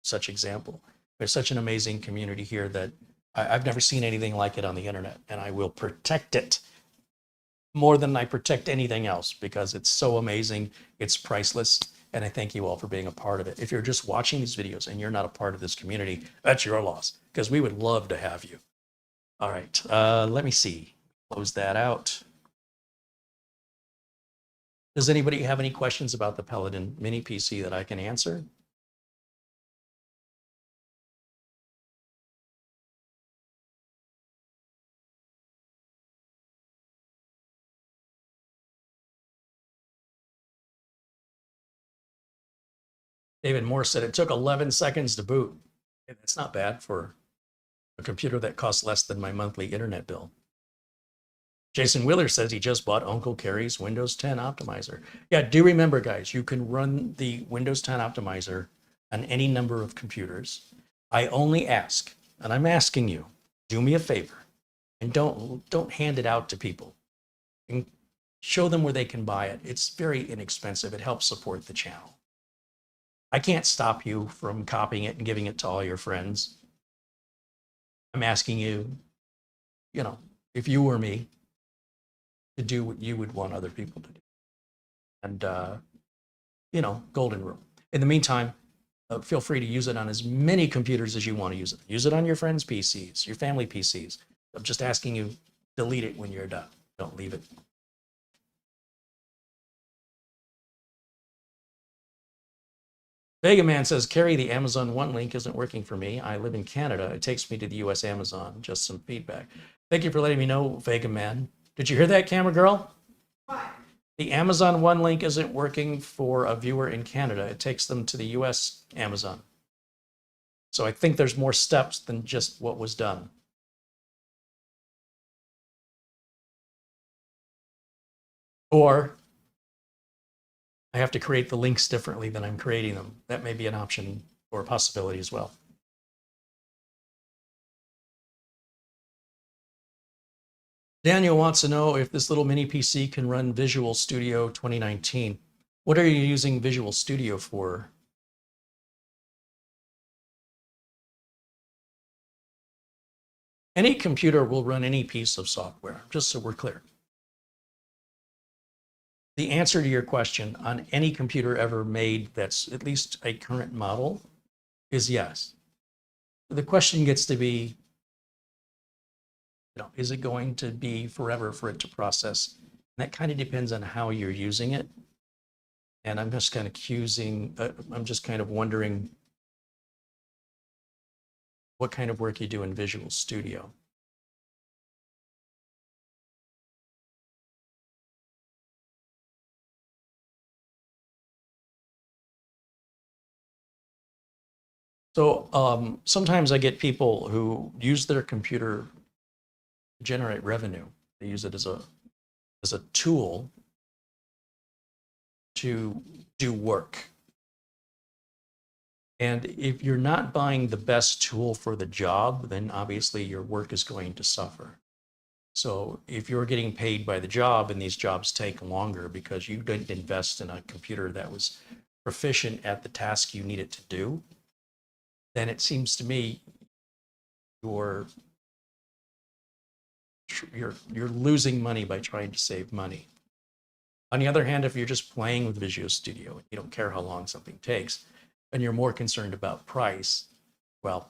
such example. There's such an amazing community here that I've never seen anything like it on the internet, and I will protect it more than I protect anything else because it's so amazing, it's priceless, and I thank you all for being a part of it. If you're just watching these videos and you're not a part of this community, that's your loss, because we would love to have you. All right, let me see. Close that out. Does anybody have any questions about the PELADN mini PC that I can answer? David Moore said it took 11 seconds to boot. That's not bad for a computer that costs less than my monthly internet bill. Jason Wheeler says he just bought Uncle Carey's Windows 10 optimizer. Yeah, do remember, guys, you can run the Windows 10 optimizer on any number of computers. I only ask, and I'm asking you, do me a favor, and don't hand it out to people. And show them where they can buy it. It's very inexpensive. It helps support the channel. I can't stop you from copying it and giving it to all your friends. I'm asking you, you know, if you were me, to do what you would want other people to do. And, you know, golden rule. In the meantime, feel free to use it on as many computers as you want to use it. Use it on your friends' PCs, your family PCs. I'm just asking you, delete it when you're done. Don't leave it. Vega Man says, Carey, the Amazon One link isn't working for me. I live in Canada. It takes me to the US Amazon. Just some feedback. Thank you for letting me know, Vega Man. Did you hear that, camera girl? What? The Amazon One link isn't working for a viewer in Canada. It takes them to the US Amazon. So I think there's more steps than just what was done. Or I have to create the links differently than I'm creating them. That may be an option or a possibility as well. Daniel wants to know if this little mini PC can run Visual Studio 2019. What are you using Visual Studio for? Any computer will run any piece of software, just so we're clear. The answer to your question on any computer ever made that's at least a current model is yes. The question gets to be, you know, is it going to be forever for it to process? And that kind of depends on how you're using it. And I'm just kind of wondering what kind of work you do in Visual Studio. So sometimes I get people who use their computer to generate revenue. They use it as a tool to do work. And if you're not buying the best tool for the job, then obviously your work is going to suffer. So if you're getting paid by the job and these jobs take longer because you didn't invest in a computer that was proficient at the task you need it to do, then it seems to me you're losing money by trying to save money. On the other hand, if you're just playing with Visual Studio and you don't care how long something takes, and you're more concerned about price, well,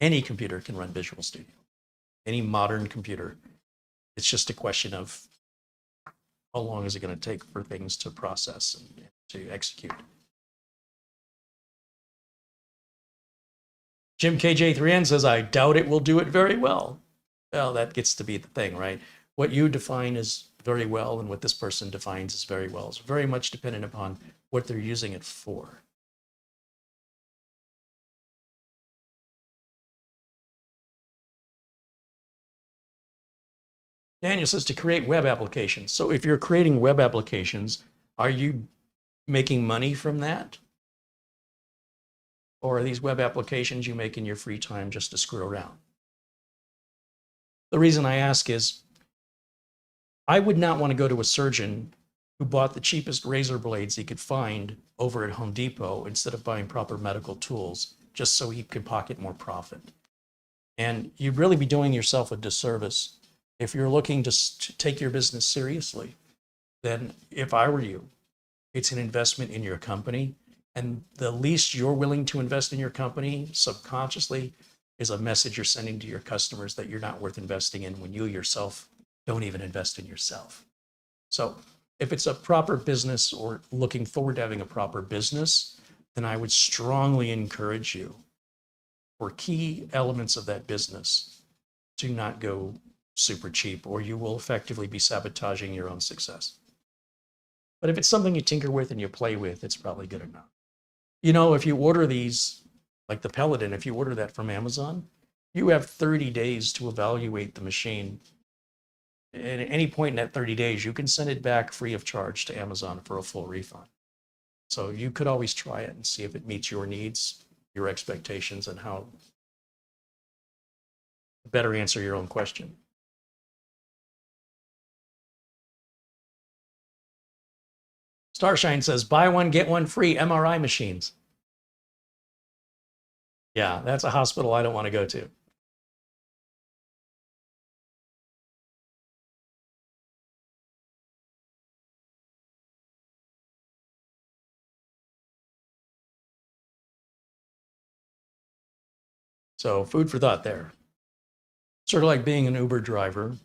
any computer can run Visual Studio. Any modern computer. It's just a question of how long is it going to take for things to process and to execute. Jim KJ3N says, I doubt it will do it very well. Well, that gets to be the thing, right? What you define as very well and what this person defines as very well is very much dependent upon what they're using it for. Daniel says to create web applications. So if you're creating web applications, are you making money from that? Or are these web applications you make in your free time just to screw around? The reason I ask is, I would not want to go to a surgeon who bought the cheapest razor blades he could find over at Home Depot instead of buying proper medical tools just so he could pocket more profit. And you'd really be doing yourself a disservice if you're looking to take your business seriously. Then if I were you, it's an investment in your company. And the least you're willing to invest in your company subconsciously is a message you're sending to your customers that you're not worth investing in when you yourself don't even invest in yourself. So if it's a proper business or looking forward to having a proper business, then I would strongly encourage you for key elements of that business to not go super cheap, or you will effectively be sabotaging your own success. But if it's something you tinker with and you play with, it's probably good enough. You know, if you order these, like the PELADN, if you order that from Amazon, you have 30 days to evaluate the machine. At any point in that 30 days, you can send it back free of charge to Amazon for a full refund. So you could always try it and see if it meets your needs, your expectations, and how to better answer your own question. Starshine says, buy one, get one free MRI machines. Yeah, that's a hospital I don't want to go to. So food for thought there. Sort of like being an Uber driver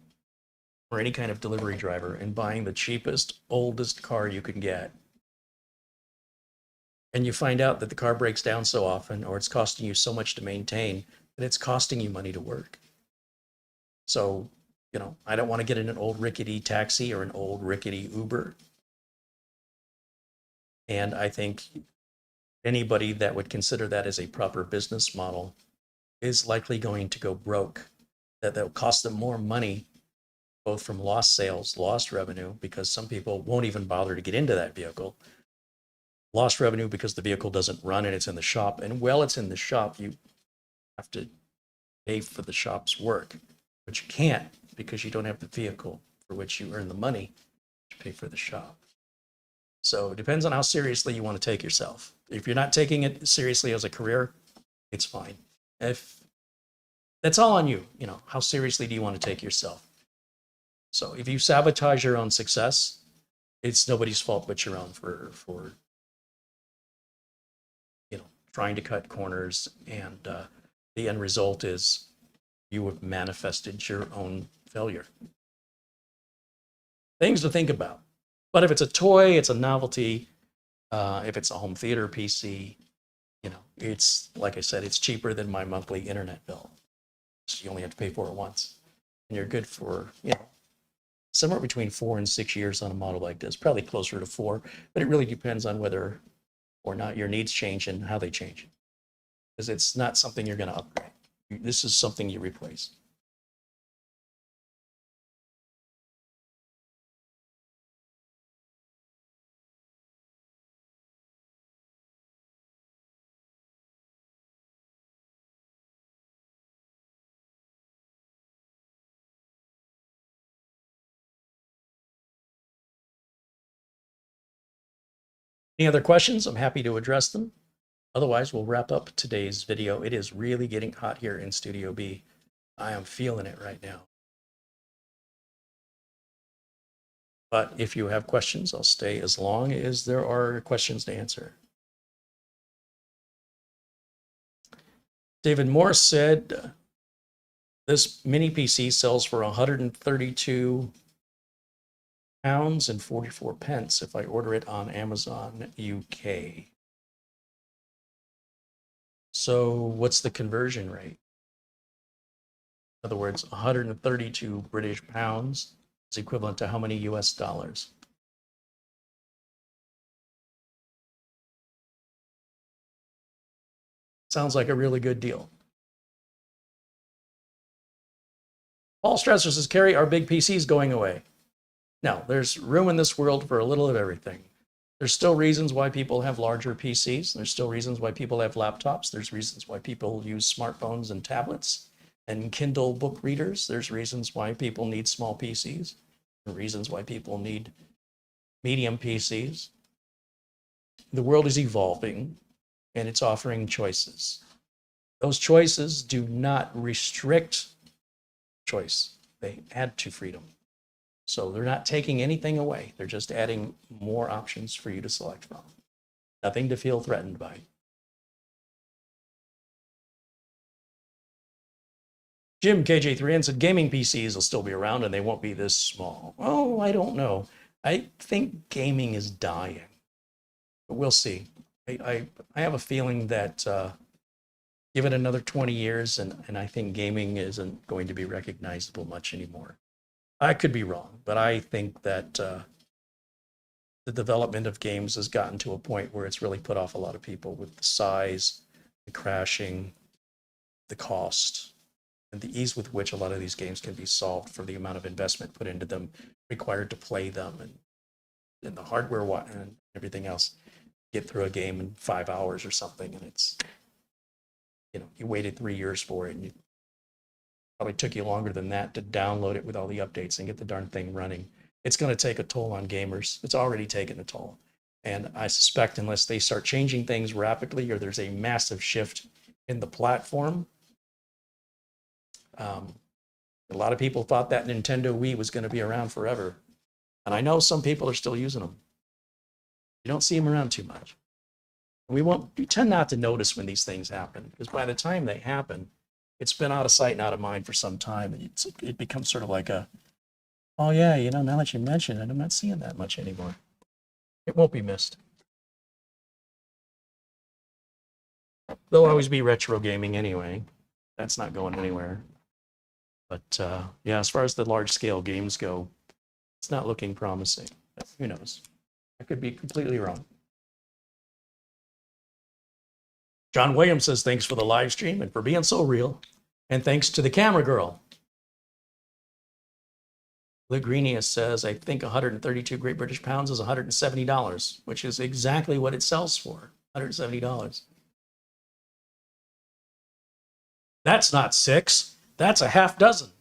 or any kind of delivery driver and buying the cheapest, oldest car you can get. And you find out that the car breaks down so often, or it's costing you so much to maintain, that it's costing you money to work. So, you know, I don't want to get in an old rickety taxi or an old rickety Uber. And I think anybody that would consider that as a proper business model is likely going to go broke. That'll cost them more money, both from lost sales, lost revenue, because some people won't even bother to get into that vehicle. Lost revenue because the vehicle doesn't run and it's in the shop. And while it's in the shop, you have to pay for the shop's work, but you can't because you don't have the vehicle for which you earn the money to pay for the shop. So it depends on how seriously you want to take yourself. If you're not taking it seriously as a career, it's fine. If that's all on you, you know, how seriously do you want to take yourself? So if you sabotage your own success, it's nobody's fault but your own for you know, trying to cut corners, and the end result is you have manifested your own failure. Things to think about. But if it's a toy, it's a novelty. If it's a home theater PC, you know, it's, like I said, it's cheaper than my monthly internet bill. So you only have to pay for it once. And you're good for, you know, somewhere between 4 and 6 years on a model like this, probably closer to 4, but it really depends on whether or not your needs change and how they change. Because it's not something you're going to upgrade. This is something you replace. Any other questions? I'm happy to address them. Otherwise, we'll wrap up today's video. It is really getting hot here in Studio B. I am feeling it right now. But if you have questions, I'll stay as long as there are questions to answer. David Morris said, this mini PC sells for 132 pounds and 44 pence if I order it on Amazon UK. So what's the conversion rate? In other words, 132 British pounds is equivalent to how many US dollars? Sounds like a really good deal. Paul Stresser says, Carey, are big PCs going away? No, there's room in this world for a little of everything. There's still reasons why people have larger PCs. There's still reasons why people have laptops. There's reasons why people use smartphones and tablets and Kindle book readers. There's reasons why people need small PCs and reasons why people need medium PCs. The world is evolving and it's offering choices. Those choices do not restrict choice. They add to freedom. So they're not taking anything away. They're just adding more options for you to select from. Nothing to feel threatened by. Jim KJ3N said gaming PCs will still be around and they won't be this small. Oh, I don't know. I think gaming is dying. But we'll see. I have a feeling that give it another 20 years and I think gaming isn't going to be recognizable much anymore. I could be wrong, but I think that the development of games has gotten to a point where it's really put off a lot of people with the size, the crashing, the cost, and the ease with which a lot of these games can be solved for the amount of investment put into them required to play them and the hardware and everything else. Get through a game in 5 hours or something, and it's, you waited 3 years for it, and it probably took you longer than that to download it with all the updates and get the darn thing running. It's going to take a toll on gamers. It's already taken a toll. And I suspect unless they start changing things rapidly or there's a massive shift in the platform, a lot of people thought that Nintendo Wii was going to be around forever. And I know some people are still using them. You don't see them around too much. We tend not to notice when these things happen, because by the time they happen, it's been out of sight and out of mind for some time. And it becomes sort of like oh yeah, now that you mention it, I'm not seeing that much anymore. It won't be missed. There'll always be retro gaming anyway. That's not going anywhere. But yeah, as far as the large scale games go, it's not looking promising. Who knows? I could be completely wrong. John Williams says, thanks for the live stream and for being so real. And thanks to the camera girl. Lagrenius says, I think 132 Great British Pounds is $170, which is exactly what it sells for, $170. That's not 6. That's a half dozen.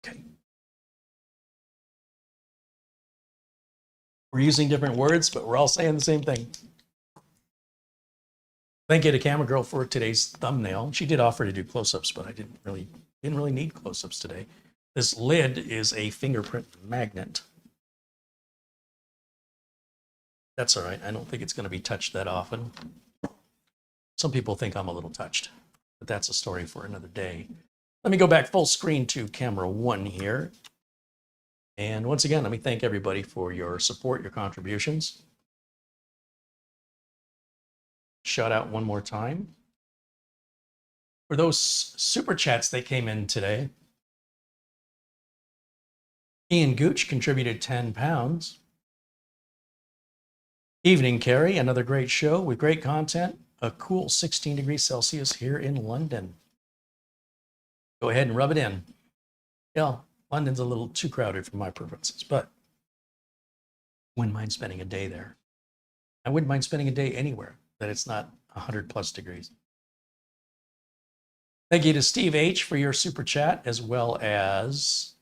Okay. We're using different words, but we're all saying the same thing. Thank you to Camera Girl for today's thumbnail. She did offer to do close-ups, but I didn't really need close-ups today. This lid is a fingerprint magnet. That's all right. I don't think it's going to be touched that often. Some people think I'm a little touched, but that's a story for another day. Let me go back full screen to camera 1 here. And once again, let me thank everybody for your support, your contributions. Shout out one more time. For those super chats that came in today, Ian Gooch contributed 10 pounds. Evening, Carey. Another great show with great content. A cool 16 degrees Celsius here in London. Go ahead and rub it in. Yeah, London's a little too crowded for my preferences, but I wouldn't mind spending a day there. I wouldn't mind spending a day anywhere that it's not 100+ degrees. Thank you to Steve H for your super chat, as well as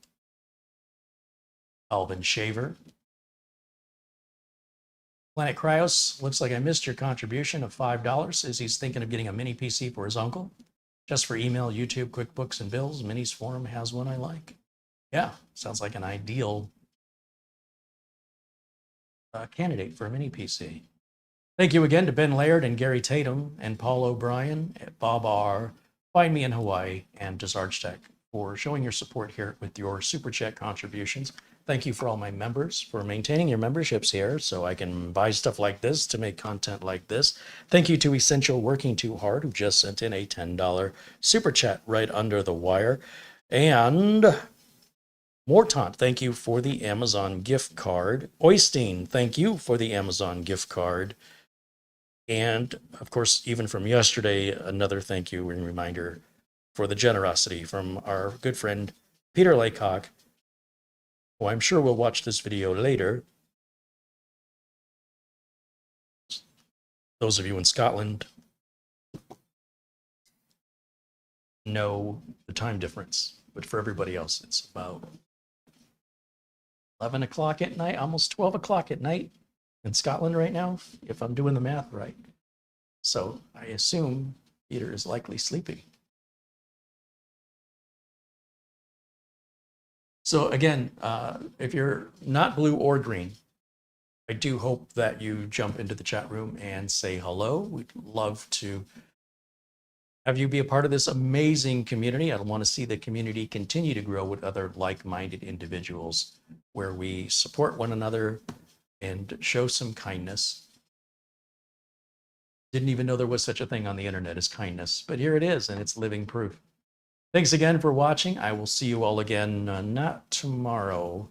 Alvin Shaver. Planet Cryos, looks like I missed your contribution of $5. Says he's thinking of getting a mini PC for his uncle. Just for email, YouTube, QuickBooks, and bills. Minis Forum has one I like. Yeah, sounds like an ideal candidate for a mini PC. Thank you again to Ben Laird and Gary Tatum and Paul O'Brien, Bob R, Find Me in Hawaii, and Desarge Tech for showing your support here with your Super Chat contributions. Thank you for all my members for maintaining your memberships here so I can buy stuff like this to make content like this. Thank you to Essential Working Too Hard, who just sent in a $10 Super Chat right under the wire. And Mortant, thank you for the Amazon gift card. Oystein, thank you for the Amazon gift card. And, of course, even from yesterday, another thank you and reminder for the generosity from our good friend Peter Laycock, who I'm sure will watch this video later. Those of you in Scotland know the time difference, but for everybody else, it's about 11 o'clock at night, almost 12 o'clock at night in Scotland right now, if I'm doing the math right. So I assume Peter is likely sleeping. So again, if you're not blue or green, I do hope that you jump into the chat room and say hello. We'd love to have you be a part of this amazing community. I want to see the community continue to grow with other like-minded individuals where we support one another and show some kindness. Didn't even know there was such a thing on the internet as kindness, but here it is, and it's living proof. Thanks again for watching. I will see you all again, not tomorrow.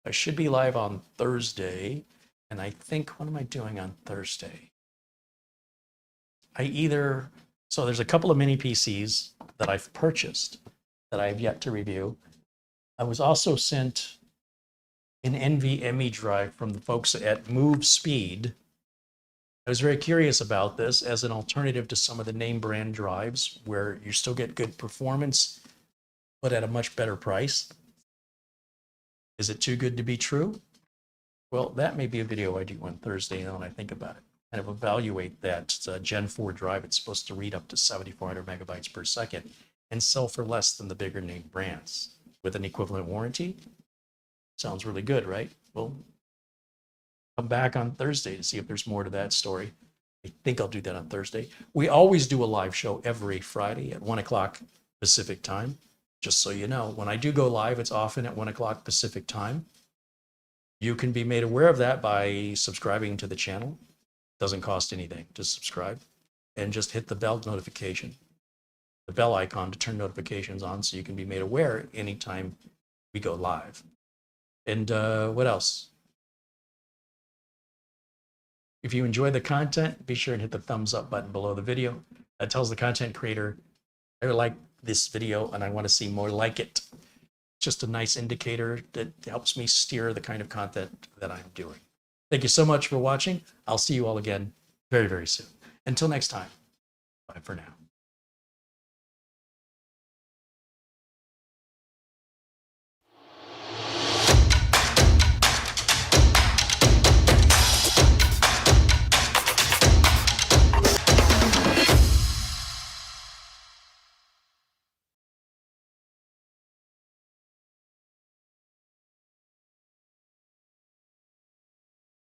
I should be live on Thursday, and I think, what am I doing on Thursday? So there's a couple of mini PCs that I've purchased that I have yet to review. I was also sent an NVMe drive from the folks at Move Speed. I was very curious about this as an alternative to some of the name brand drives where you still get good performance, but at a much better price. Is it too good to be true? Well, that may be a video I do on Thursday when I think about it. Kind of evaluate that Gen 4 drive. It's supposed to read up to 7,400 megabytes per second and sell for less than the bigger name brands with an equivalent warranty. Sounds really good, right? Well, come back on Thursday to see if there's more to that story. I think I'll do that on Thursday. We always do a live show every Friday at 1 o'clock Pacific time. Just so you know, when I do go live, it's often at 1 o'clock Pacific time. You can be made aware of that by subscribing to the channel. Doesn't cost anything to subscribe, and just hit the bell notification, the bell icon to turn notifications on so you can be made aware anytime we go live. And what else? If you enjoy the content, be sure and hit the thumbs up button below the video. That tells the content creator, I like this video and I want to see more like it. Just a nice indicator that helps me steer the kind of content that I'm doing. Thank you so much for watching. I'll see you all again very, very soon. Until next time, bye for now.